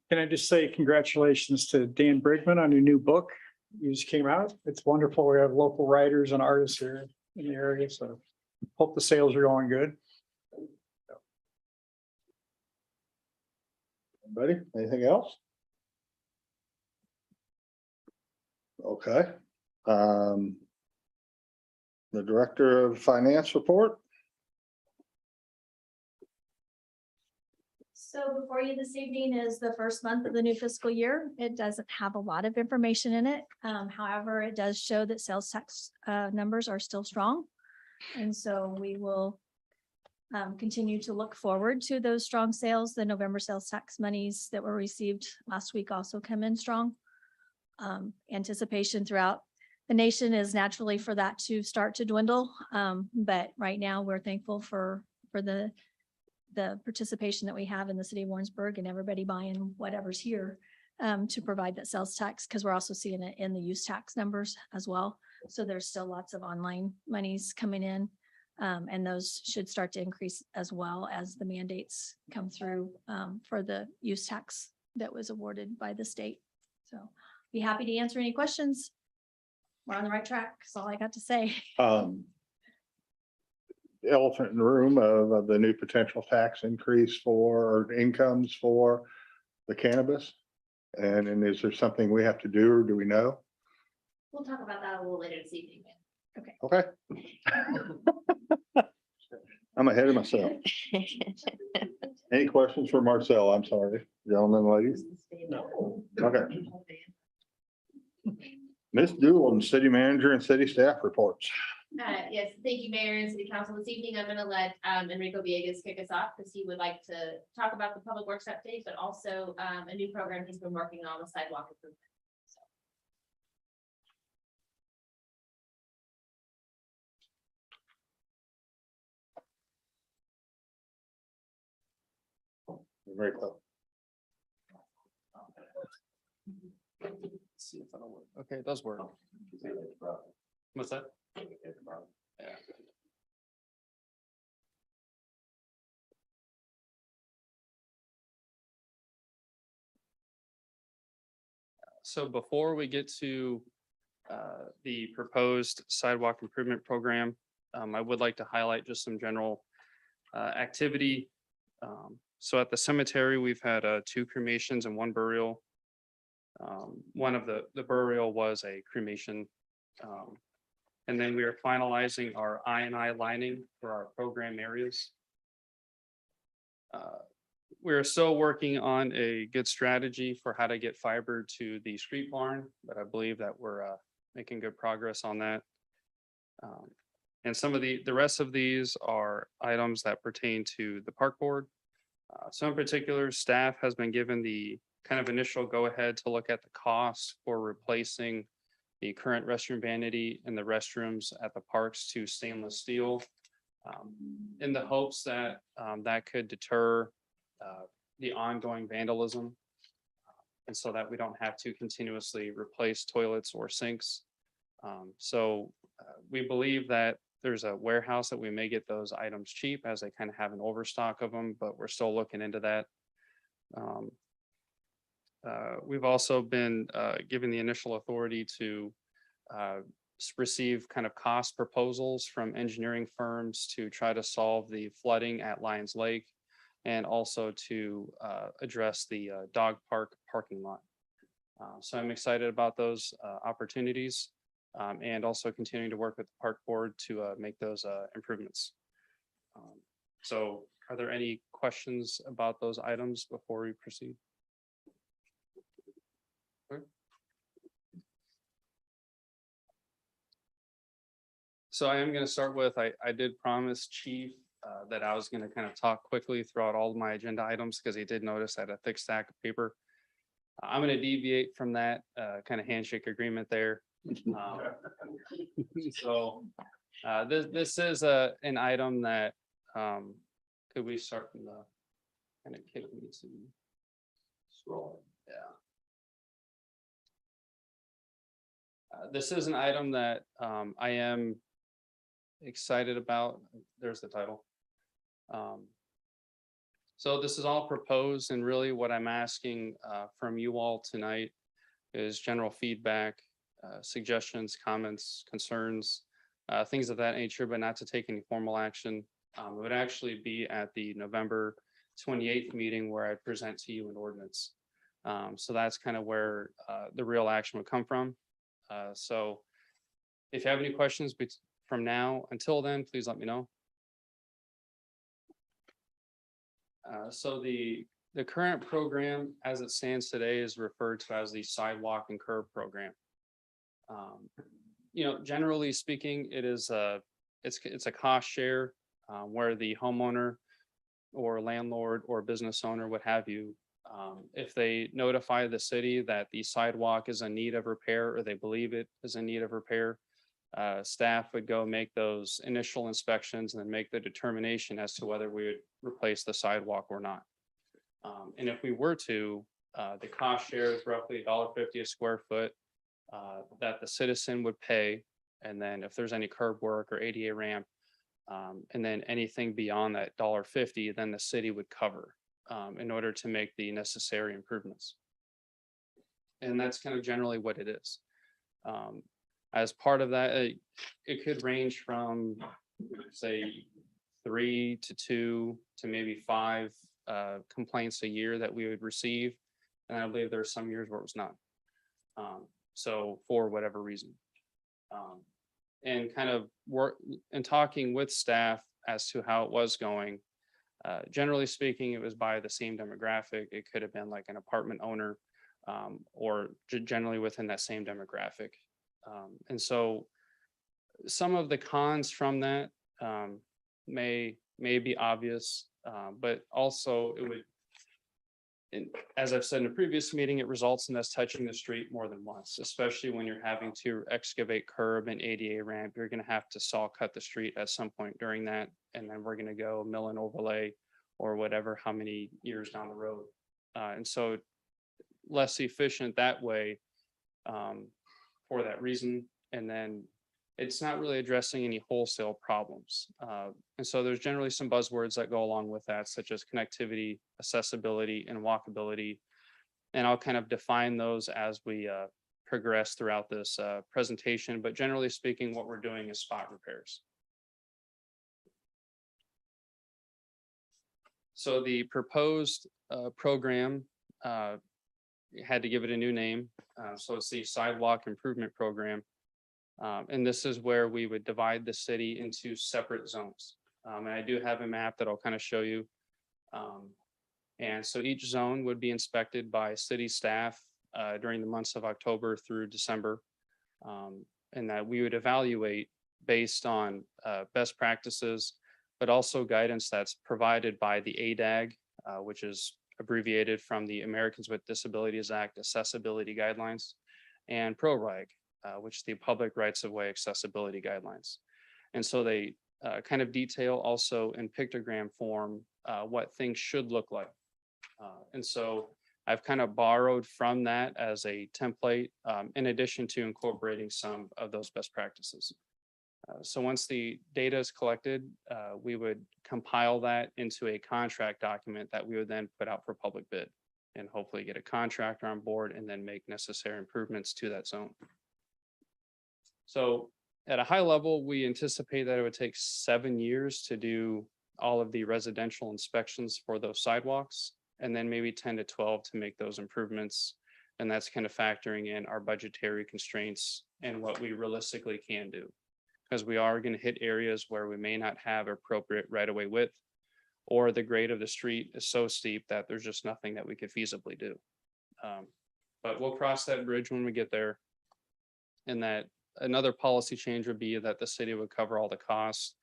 Can I just say congratulations to Dan Brigman on your new book? You just came out. It's wonderful. We have local writers and artists here in the area, so hope the sales are going good. Anybody? Anything else? Okay. The Director of Finance report. So before you this evening is the first month of the new fiscal year. It doesn't have a lot of information in it. However, it does show that sales tax numbers are still strong. And so we will continue to look forward to those strong sales. The November sales tax monies that were received last week also come in strong. Anticipation throughout the nation is naturally for that to start to dwindle. But right now, we're thankful for the participation that we have in the city of Warrensburg and everybody buying whatever's here to provide that sales tax, because we're also seeing it in the use tax numbers as well. So there's still lots of online monies coming in. And those should start to increase as well as the mandates come through for the use tax that was awarded by the state. So be happy to answer any questions. We're on the right track. That's all I got to say. The elephant in the room of the new potential tax increase for incomes for the cannabis. And is there something we have to do, or do we know? We'll talk about that a little later this evening. Okay. I'm ahead of myself. Any questions for Marcel? I'm sorry, gentlemen, ladies. No. Okay. Ms. Doolin, city manager and city staff reports. Yes, thank you, Mayor and City Council. This evening, I'm going to let Enrico Villegas kick us off because he would like to talk about the public works update, but also a new program he's been working on, the sidewalk improvement. Very close. See if that'll work. Okay, it does work. What's that? Yeah. So before we get to the proposed sidewalk improvement program, I would like to highlight just some general activity. So at the cemetery, we've had 2 cremations and 1 burial. One of the burial was a cremation. And then we are finalizing our I&I lining for our program areas. We're still working on a good strategy for how to get fiber to the street barn, but I believe that we're making good progress on that. And some of the rest of these are items that pertain to the park board. So in particular, staff has been given the kind of initial go-ahead to look at the cost for replacing the current restroom vanity and the restrooms at the parks to stainless steel, in the hopes that that could deter the ongoing vandalism, and so that we don't have to continuously replace toilets or sinks. So we believe that there's a warehouse that we may get those items cheap, as they kind of have an overstock of them, but we're still looking into that. We've also been given the initial authority to receive kind of cost proposals from engineering firms to try to solve the flooding at Lions Lake, and also to address the dog park parking lot. So I'm excited about those opportunities, and also continuing to work with the park board to make those improvements. So are there any questions about those items before we proceed? So I am going to start with, I did promise Chief that I was going to kind of talk quickly throughout all of my agenda items, because he did notice I had a thick stack of paper. I'm going to deviate from that kind of handshake agreement there. So this is an item that, could we start from the kind of kick me to scroll? Yeah. This is an item that I am excited about. There's the title. So this is all proposed, and really what I'm asking from you all tonight is general feedback, suggestions, comments, concerns, things of that nature, but not to take any formal action. It would actually be at the November 28th meeting where I present to you an ordinance. So that's kind of where the real action would come from. So if you have any questions from now until then, please let me know. So the current program as it stands today is referred to as the sidewalk and curb program. You know, generally speaking, it is it's a cost share where the homeowner or landlord or business owner, what have you, if they notify the city that the sidewalk is in need of repair, or they believe it is in need of repair, staff would go make those initial inspections and then make the determination as to whether we would replace the sidewalk or not. And if we were to, the cost share is roughly $1.50 a square foot that the citizen would pay. And then if there's any curb work or ADA ramp, and then anything beyond that $1.50, then the city would cover in order to make the necessary improvements. And that's kind of generally what it is. As part of that, it could range from, say, 3 to 2 to maybe 5 complaints a year that we would receive. And I believe there are some years where it was not. So for whatever reason. And kind of work and talking with staff as to how it was going. Generally speaking, it was by the same demographic. It could have been like an apartment owner, or generally within that same demographic. And so some of the cons from that may be obvious, but also it would, and as I've said in a previous meeting, it results in us touching the street more than once, especially when you're having to excavate curb and ADA ramp. You're going to have to saw cut the street at some point during that, and then we're going to go mill and overlay or whatever, how many years down the road. And so less efficient that way for that reason. And then it's not really addressing any wholesale problems. And so there's generally some buzzwords that go along with that, such as connectivity, accessibility, and walkability. And I'll kind of define those as we progress throughout this presentation, but generally speaking, what we're doing is spot repairs. So the proposed program had to give it a new name. So it's the Sidewalk Improvement Program. And this is where we would divide the city into separate zones. And I do have a map that I'll kind of show you. And so each zone would be inspected by city staff during the months of October through December. And that we would evaluate based on best practices, but also guidance that's provided by the ADAG, which is abbreviated from the Americans with Disabilities Act Accessibility Guidelines, and ProRIG, which is the Public Rights of Way Accessibility Guidelines. And so they kind of detail also in pictogram form what things should look like. And so I've kind of borrowed from that as a template, in addition to incorporating some of those best practices. So once the data is collected, we would compile that into a contract document that we would then put out for public bid and hopefully get a contractor on board and then make necessary improvements to that zone. So at a high level, we anticipate that it would take 7 years to do all of the residential inspections for those sidewalks, and then maybe 10 to 12 to make those improvements. And that's kind of factoring in our budgetary constraints and what we realistically can do. Because we are going to hit areas where we may not have appropriate right-of-way width, or the grade of the street is so steep that there's just nothing that we could feasibly do. But we'll cross that bridge when we get there. And that another policy change would be that the city would cover all the costs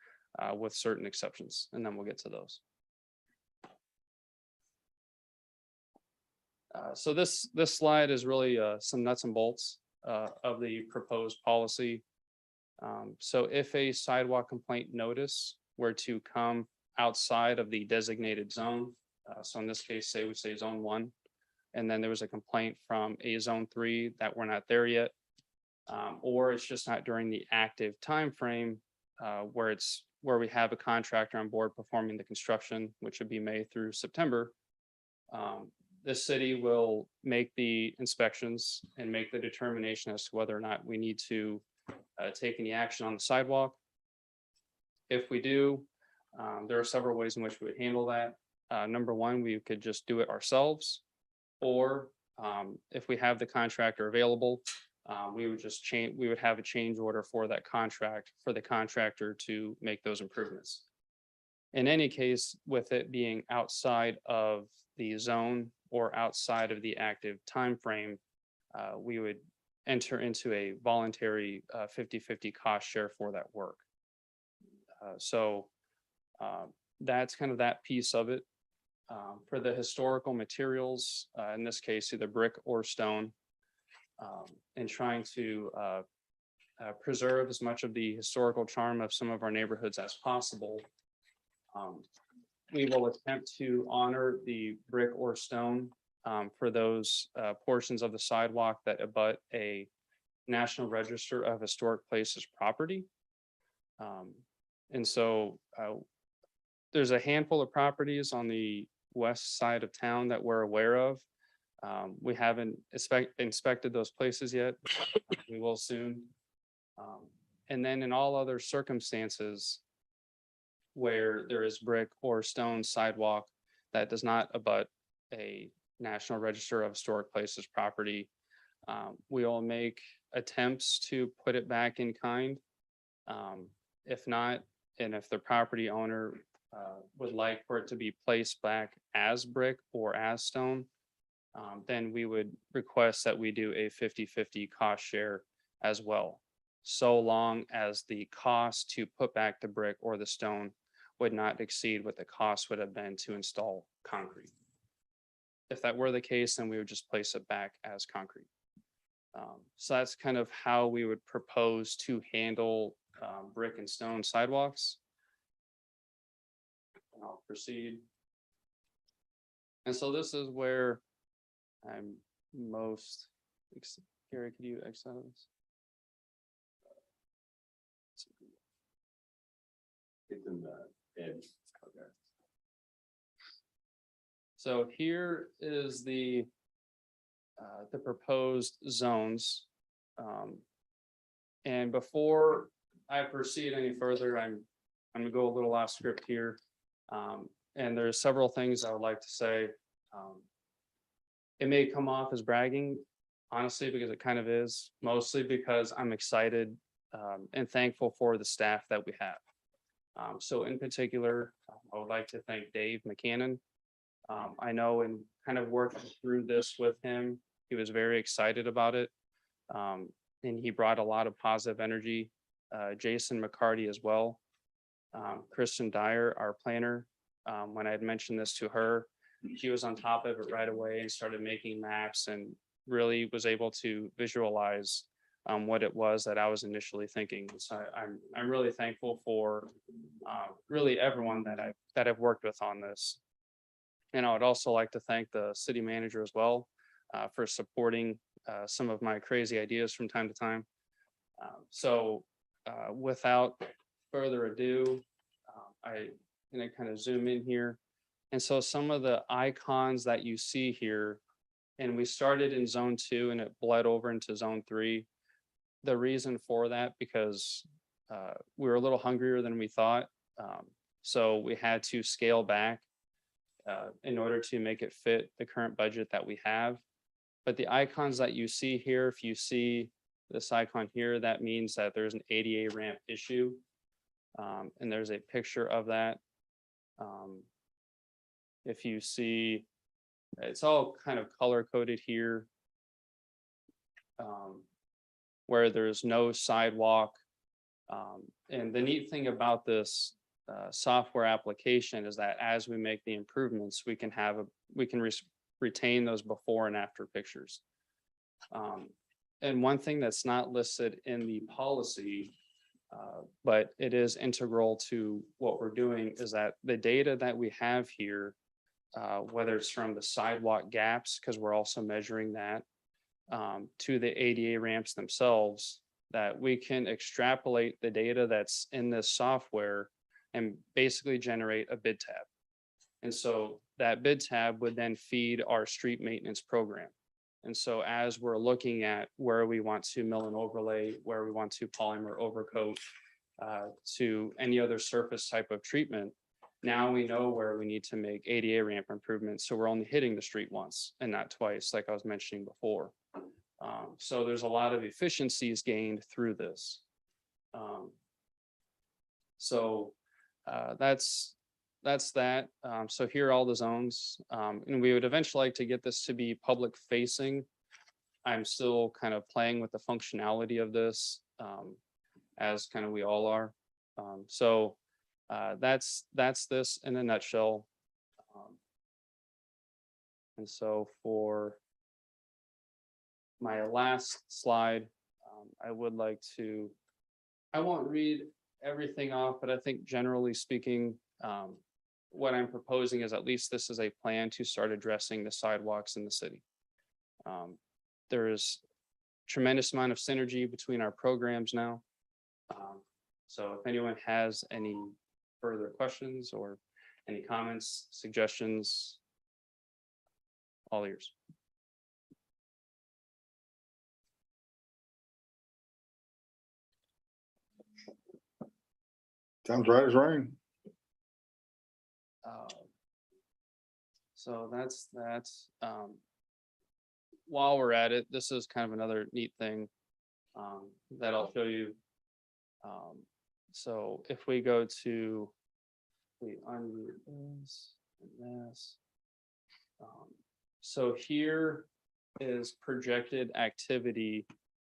with certain exceptions, and then we'll get to those. So this slide is really some nuts and bolts of the proposed policy. So if a sidewalk complaint notice were to come outside of the designated zone, so in this case, say we say zone 1, and then there was a complaint from a zone 3 that we're not there yet, or it's just not during the active time frame where we have a contractor on board performing the construction, which would be May through September. The city will make the inspections and make the determination as to whether or not we need to take any action on the sidewalk. If we do, there are several ways in which we would handle that. Number one, we could just do it ourselves, or if we have the contractor available, we would have a change order for that contract for the contractor to make those improvements. In any case, with it being outside of the zone or outside of the active time frame, we would enter into a voluntary 50-50 cost share for that work. So that's kind of that piece of it. For the historical materials, in this case, either brick or stone, and trying to preserve as much of the historical charm of some of our neighborhoods as possible. We will attempt to honor the brick or stone for those portions of the sidewalk that abut a National Register of Historic Places property. And so there's a handful of properties on the west side of town that we're aware of. We haven't inspected those places yet. We will soon. And then in all other circumstances where there is brick or stone sidewalk that does not abut a National Register of Historic Places property, we will make attempts to put it back in kind. If not, and if the property owner would like for it to be placed back as brick or as stone, then we would request that we do a 50-50 cost share as well, so long as the cost to put back the brick or the stone would not exceed what the cost would have been to install concrete. If that were the case, then we would just place it back as concrete. So that's kind of how we would propose to handle brick and stone sidewalks. I'll proceed. And so this is where I'm most, Gary, could you exit this? It's in the edge. Okay. So here is the the proposed zones. And before I proceed any further, I'm gonna go a little off script here. And there's several things I would like to say. It may come off as bragging, honestly, because it kind of is, mostly because I'm excited and thankful for the staff that we have. So in particular, I would like to thank Dave McCannon. I know in kind of working through this with him, he was very excited about it. And he brought a lot of positive energy. Jason McCarty as well. Kristen Dyer, our planner, when I had mentioned this to her, she was on top of it right away and started making maps and really was able to visualize what it was that I was initially thinking. So I'm really thankful for really everyone that I've worked with on this. And I would also like to thank the city manager as well for supporting some of my crazy ideas from time to time. So without further ado, I'm gonna kind of zoom in here. And so some of the icons that you see here, and we started in zone 2 and it bled over into zone 3. The reason for that, because we were a little hungrier than we thought. So we had to scale back in order to make it fit the current budget that we have. But the icons that you see here, if you see this icon here, that means that there's an ADA ramp issue. And there's a picture of that. If you see, it's all kind of color coded here. Where there's no sidewalk. And the neat thing about this software application is that as we make the improvements, we can retain those before and after pictures. And one thing that's not listed in the policy, but it is integral to what we're doing, is that the data that we have here, whether it's from the sidewalk gaps, because we're also measuring that, to the ADA ramps themselves, that we can extrapolate the data that's in this software and basically generate a bid tab. And so that bid tab would then feed our street maintenance program. And so as we're looking at where we want to mill and overlay, where we want to polymer overcoat, to any other surface type of treatment, now we know where we need to make ADA ramp improvements. So we're only hitting the street once and not twice, like I was mentioning before. So there's a lot of efficiencies gained through this. That's that. So here are all the zones. And we would eventually like to get this to be public facing. I'm still kind of playing with the functionality of this, as kind of we all are. That's this in a nutshell. And so for my last slide, I would like to, I won't read everything off, but I think generally speaking, what I'm proposing is at least this is a plan to start addressing the sidewalks in the city. There is tremendous amount of synergy between our programs now. So if anyone has any further questions or any comments, suggestions, all ears. Sounds right as rain. So that's while we're at it, this is kind of another neat thing that I'll show you. So if we go to the unroot this and this, so here is projected activity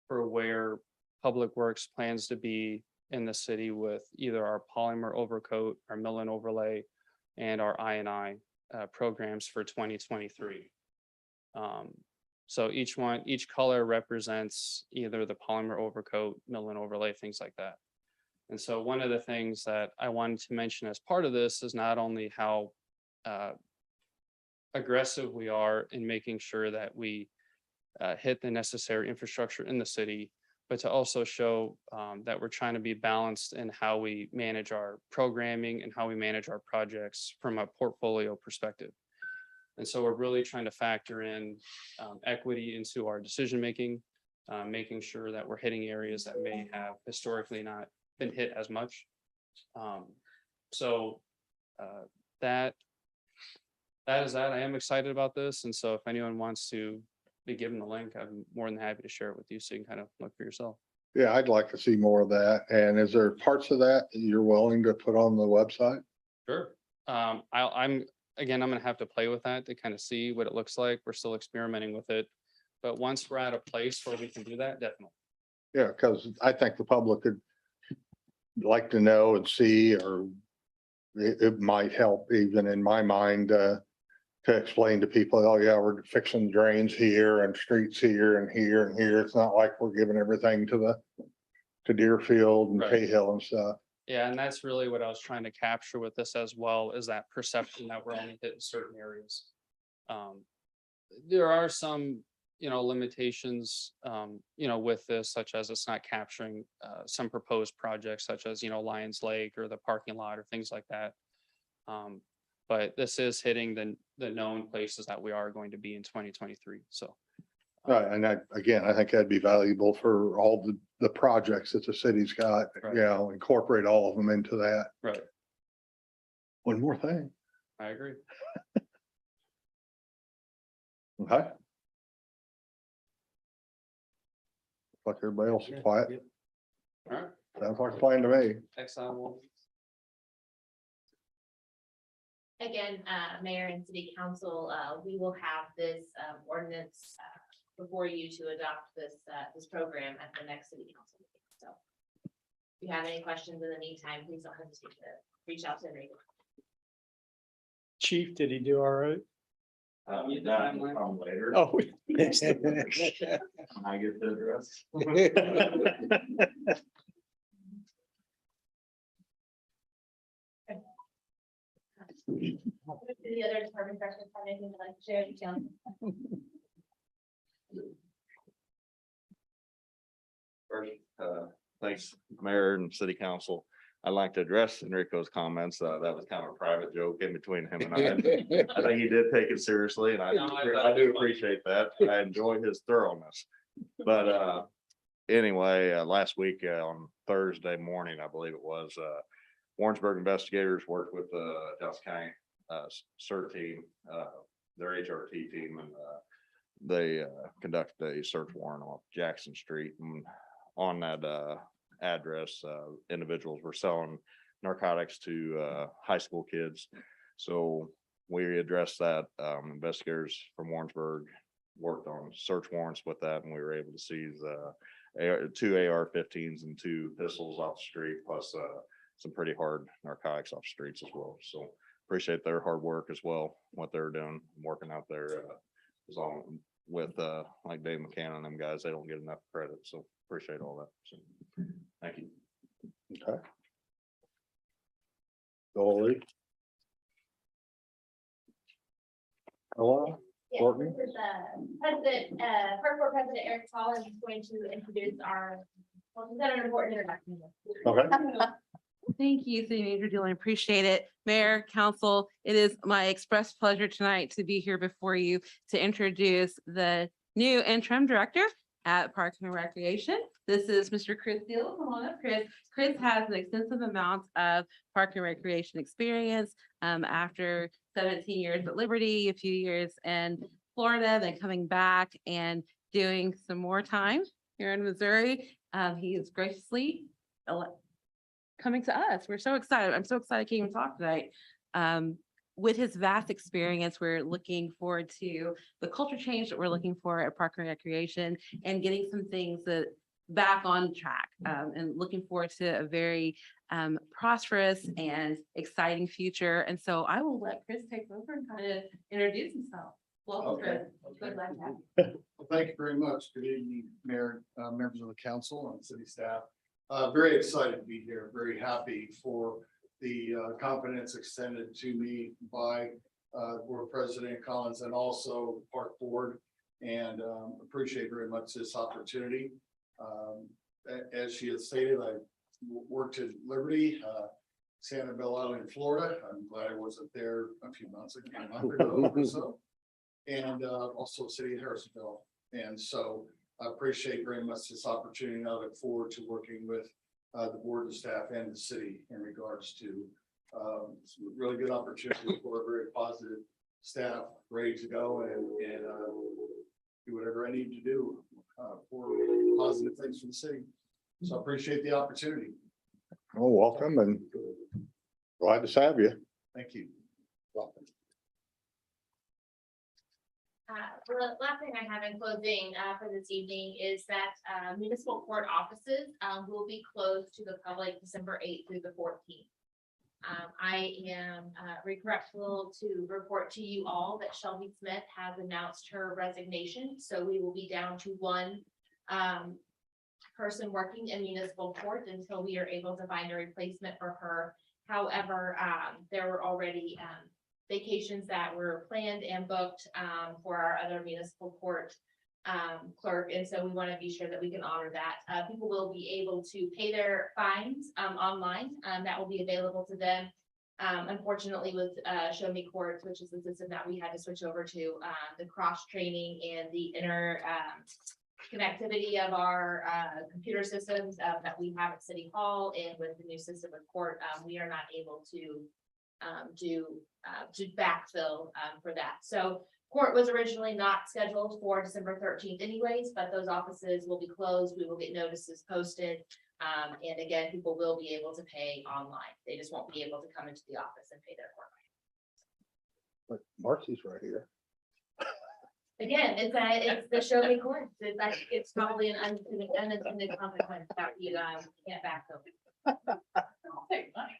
for where Public Works plans to be in the city with either our polymer overcoat, our mill and overlay, and our I&I programs for 2023. So each color represents either the polymer overcoat, mill and overlay, things like that. And so one of the things that I wanted to mention as part of this is not only how aggressive we are in making sure that we hit the necessary infrastructure in the city, but to also show that we're trying to be balanced in how we manage our programming and how we manage our projects from a portfolio perspective. And so we're really trying to factor in equity into our decision-making, making sure that we're hitting areas that may have historically not been hit as much. So that is that. I am excited about this. And so if anyone wants to be given the link, I'm more than happy to share it with you so you can kind of look for yourself. Yeah, I'd like to see more of that. And is there parts of that that you're willing to put on the website? Sure. I'm gonna have to play with that to kind of see what it looks like. We're still experimenting with it. But once we're at a place where we can do that, definitely. Yeah, because I think the public could like to know and see, or it might help even in my mind, to explain to people, oh yeah, we're fixing drains here and streets here and here and here. It's not like we're giving everything to Deerfield and Right. Cahill and stuff. Yeah, and that's really what I was trying to capture with this as well, is that perception that we're only hitting certain areas. There are some, limitations, with this, such as it's not capturing some proposed projects such as, Lions Lake or the parking lot or things like that. But this is hitting the known places that we are going to be in 2023. So. Right, and I think that'd be valuable for all the projects that the city's got, Right. Incorporate all of them into that. Right, One more thing. I agree. Okay. Like everybody else is quiet. Yep. All right. Sounds like a plan to me. ExxonMobil. Again, Mayor and City Council, we will have this ordinance before you to adopt this program at the next City Council meeting. So if you have any questions in the meantime, please don't hesitate to reach out to Enrico. Chief, did he do all right? Later. Oh. I get the address. The other department directors have anything to like to share? John? First, thanks, Mayor and City Council. I'd like to address Enrico's comments. That was kind of a private joke in between him and I. I think he did take it seriously, and I do appreciate that. I enjoy his thoroughness. But anyway, last week on Thursday morning, I believe it was, Warrensburg investigators worked with the Dallas County CERT team, their HRT team, and they conducted a search warrant off Jackson Street. And on that address, individuals were selling narcotics to high school kids. So we addressed that. Investigators from Warrensburg worked on search warrants with that, and we were able to seize 2 AR-15s and 2 pistols off the street, plus some pretty hard narcotics off the streets as well. So appreciate their hard work as well, what they're doing, working out there as long with like Dave McCann and them guys. They don't get enough credit, so appreciate all that. So thank you. Okay. Dolly. Hello. Yes, Courtney? this is President, Park Board President Eric Collins is going to introduce our, well, he's got an important introduction. Okay. Thank you, City Manager Dillon. Appreciate it. Mayor, council, it is my express pleasure tonight to be here before you to introduce the new interim director at Parks and Recreation. This is Mr. Chris Deal. Come on up, Chris. Chris has an extensive amount of Park and Recreation experience after 17 years at Liberty, a few years in Florida, then coming back and doing some more time here in Missouri. He is graciously coming to us. We're so excited. I'm so excited I came and talk tonight. With his vast experience, we're looking forward to the culture change that we're looking for at Park and Recreation and getting some things that back on track and looking forward to a very prosperous and exciting future. And so I will let Chris take over and kind of introduce himself. Welcome, Chris. Good luck. Well, thank you very much. Good evening, Mayor, members of the council and city staff. Very excited to be here. Very happy for the confidence extended to me by Board President Collins and also Park Board, and appreciate very much this opportunity. As she had stated, I worked at Liberty, Sanibel Island, Florida. I'm glad I wasn't there a few months ago or so. and also City of Harrisonville. And so I appreciate very much this opportunity. I look forward to working with the board and staff and the city in regards to some really good opportunity for a very positive staff ready to go and do whatever I need to do for positive things for the city. So I appreciate the opportunity. Well, welcome and glad to have you. Thank you. The last thing I have in closing for this evening is that municipal court offices will be closed to the public December 8th through the 14th. I am regretful to report to you all that Shelby Smith has announced her resignation, so we will be down to one person working in municipal court until we are able to find a replacement for her. However, there were already vacations that were planned and booked for our other municipal court clerk, and so we want to be sure that we can honor that. People will be able to pay their fines online. That will be available to them. Unfortunately, with Show Me Courts, which is the system that we had to switch over to, the cross training and the inner connectivity of our computer systems that we have at City Hall, and with the new system with court, we are not able to backfill for that. So court was originally not scheduled for December 13th anyways, but those offices will be closed. We will get notices posted. And again, people will be able to pay online. They just won't be able to come into the office and pay their court. But Marcy's right here. Again, it's the Show Me Courts. It's probably an unintended consequence that you can't backfill. I'll take money.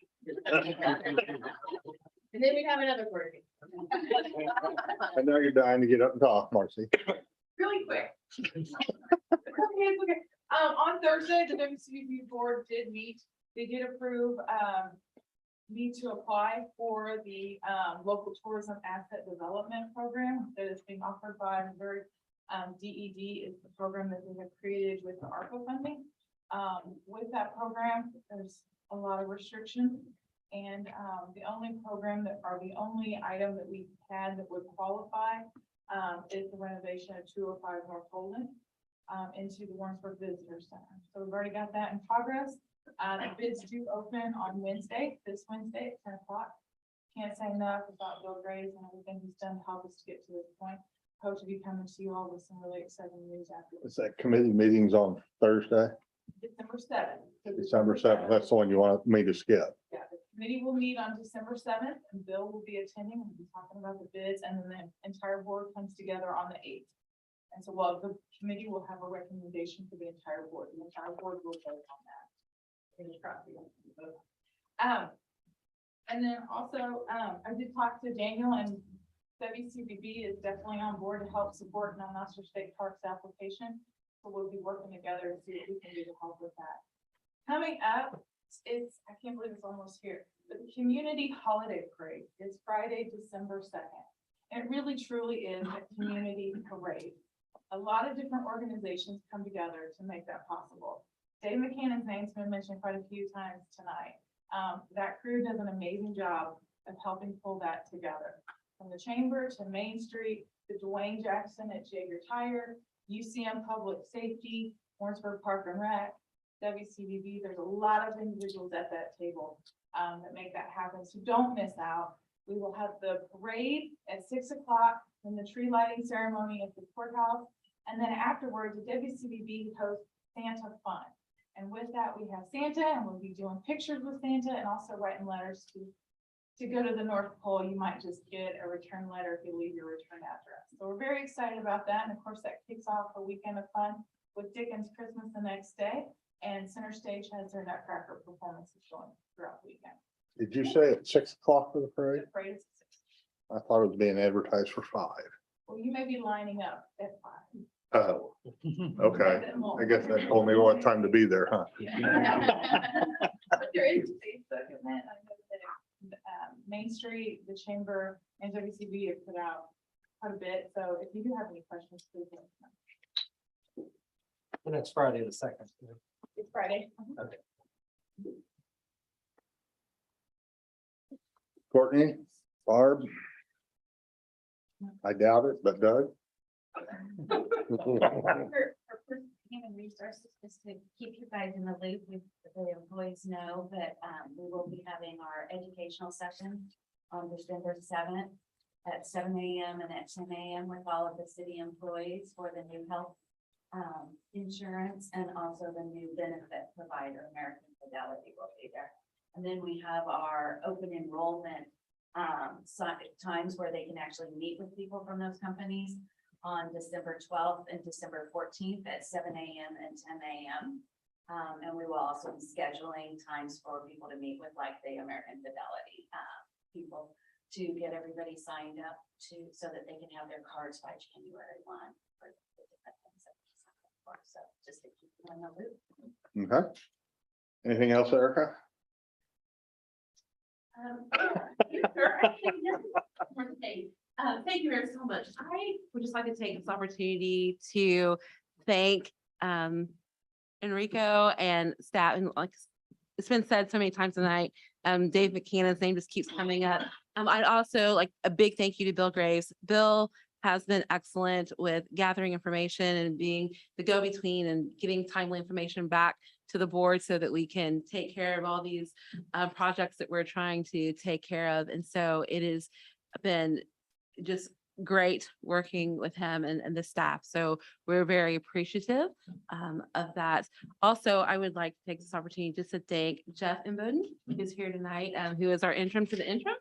And then we have another court. I know you're dying to get up and talk, Marcy. Really quick. Okay. On Thursday, the WCBB board did meet. They did approve me to apply for the local tourism asset development program that is being offered by Warrensburg. DED is the program that we have created with the ARPA funding. With that program, there's a lot of restrictions. And the only program that, or the only item that we had that would qualify is the renovation of 205 North Holden into the Warrensburg Visitor Center. So we've already got that in progress. The bids do open on Wednesday, this Wednesday at 10 o'clock. Can't say enough about Bill Graves and everything he's done to help us to get to this point. Hope to be coming to you all with some really exciting news after. Is that committee meetings on Thursday? December 7th. December 7th. That's the one you want me to skip. Yeah, the committee will meet on December 7th and Bill will be attending. We'll be talking about the bids, and then the entire board comes together on the 8th. And so while the committee will have a recommendation for the entire board, the entire board will vote on that. And then also, I did talk to Daniel, and WCBB is definitely on board to help support non-master state parks application. So we'll be working together to see what we can do to help with that. Coming up, I can't believe it's almost here, but the community holiday parade is Friday, December 2nd. It really truly is a community parade. A lot of different organizations come together to make that possible. Dave McCann's name's been mentioned quite a few times tonight. That crew does an amazing job of helping pull that together. From the chamber to Main Street, to Dwayne Jackson at Jaeger Tire, UCM Public Safety, Warrensburg Park and Rec, WCBB, there's a lot of individuals at that table that make that happen. So don't miss out. We will have the parade at 6 o'clock and the tree lighting ceremony at the courthouse. And then afterwards, the WCBB hosts Santa Fun. And with that, we have Santa, and we'll be doing pictures with Santa and also writing letters to go to the North Pole. You might just get a return letter if you leave your return address. So we're very excited about that. And of course, that kicks off a weekend of fun with Dickens Christmas the next day. And Center Stage has their Nutcracker performances going throughout the weekend. Did you say at 6 o'clock for the parade? The parade is at 6. I thought it was being advertised for 5. Well, you may be lining up at 5. Oh, okay. I guess that told me what time to be there, huh? But there is a Facebook event. I know that Main Street, the Chamber, and WCB have put out quite a bit. So if you do have any questions, please let us know. And that's Friday the 2nd. It's Friday. Okay. Courtney, Barb, I doubt it, but Doug? For human resources, just to keep you guys in the loop, the employees know that we will be having our educational session on December 7th at 7 a.m. and at 10 a.m. with all of the city employees for the new health insurance and also the new benefit provider, American Fidelity will be there. And then we have our open enrollment times where they can actually meet with people from those companies on December 12th and December 14th at 7 a.m. and 10 a.m. And we will also be scheduling times for people to meet with like the American Fidelity people to get everybody signed up so that they can have their cards by January 1. for the different things that we signed up for. So just to keep you in the loop. Okay. Anything else, Erica? Thank you very so much. I would just like to take this opportunity to thank Enrico and staff, and like it's been said so many times tonight, Dave McKennan's name just keeps coming up. I'd also like a big thank you to Bill Graves. Bill has been excellent with gathering information and being the go-between and getting timely information back to the board so that we can take care of all these projects that we're trying to take care of. And so it has been just great working with him and the staff. So we're very appreciative of that. Also, I would like to take this opportunity just to thank Jeff Imboden, who's here tonight, who is our interim to the interim.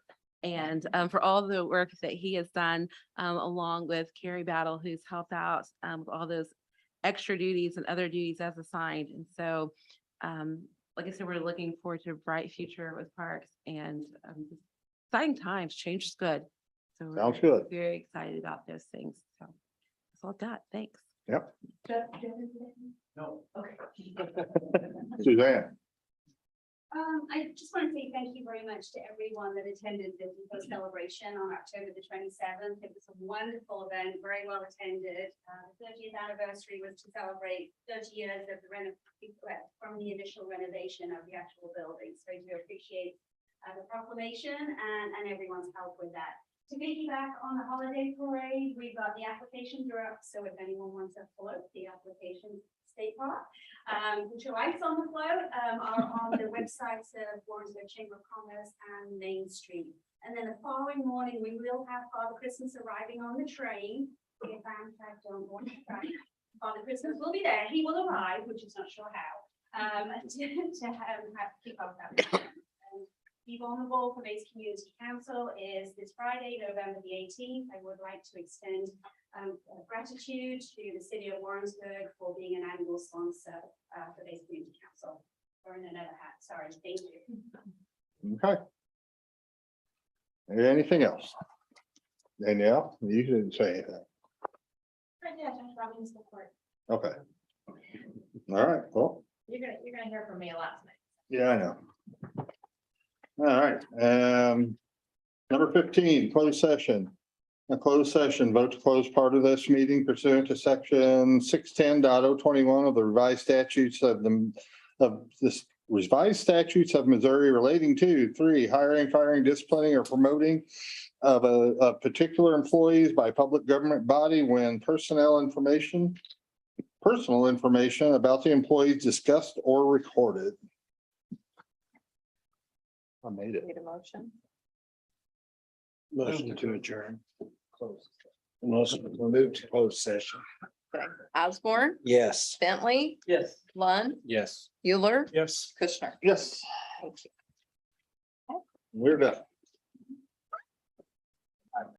And for all the work that he has done, along with Carrie Battle, who's helped out with all those extra duties and other duties as assigned. And so, like I said, we're looking forward to a bright future with parks and exciting times. Change is good. So we're Sounds good. very excited about those things. So that's all I've got. Thanks. Yep. No. Okay. Suzanne? I just want to say thank you very much to everyone that attended the Depot celebration on October the 27th. It was a wonderful event, very well attended. The 30th anniversary was to celebrate 30 years of from the initial renovation of the actual building. So I do appreciate the proclamation and everyone's help with that. To piggyback on the holiday parade, we've got the applications are up. So if anyone wants to float the application state park, your lights on the float are on the websites of Warrensburg Chamber of Commerce and Main Street. And then the following morning, we will have Father Christmas arriving on the train. If I'm don't want to try. Father Christmas will be there. He will arrive, which is not sure how. To have kick off that. Be Vulnerable for Base Community Council is this Friday, November the 18th. I would like to extend gratitude to the city of Warrensburg for being an annual sponsor for Base Community Council. Or in another hat, sorry, thank you. Okay. Anything else? Danielle, you didn't say anything. Yeah, Josh Robbins support. Okay. All right, well, You're gonna hear from me a lot tonight. yeah, I know. All right, number 15, closed session. A closed session, vote to close part of this meeting pursuant to section 610.021 of the revised statutes of Missouri relating to 3, hiring, firing, disciplining, or promoting of particular employees by public government body when personal information about the employees discussed or recorded. I made it. Need a motion? Motion to adjourn. Close. Motion to move to closed session. Okay. Osborne, Yes. Bentley, Yes. Lund, Yes. Euler, Yes. Kushner. Yes, Thank you. we're done.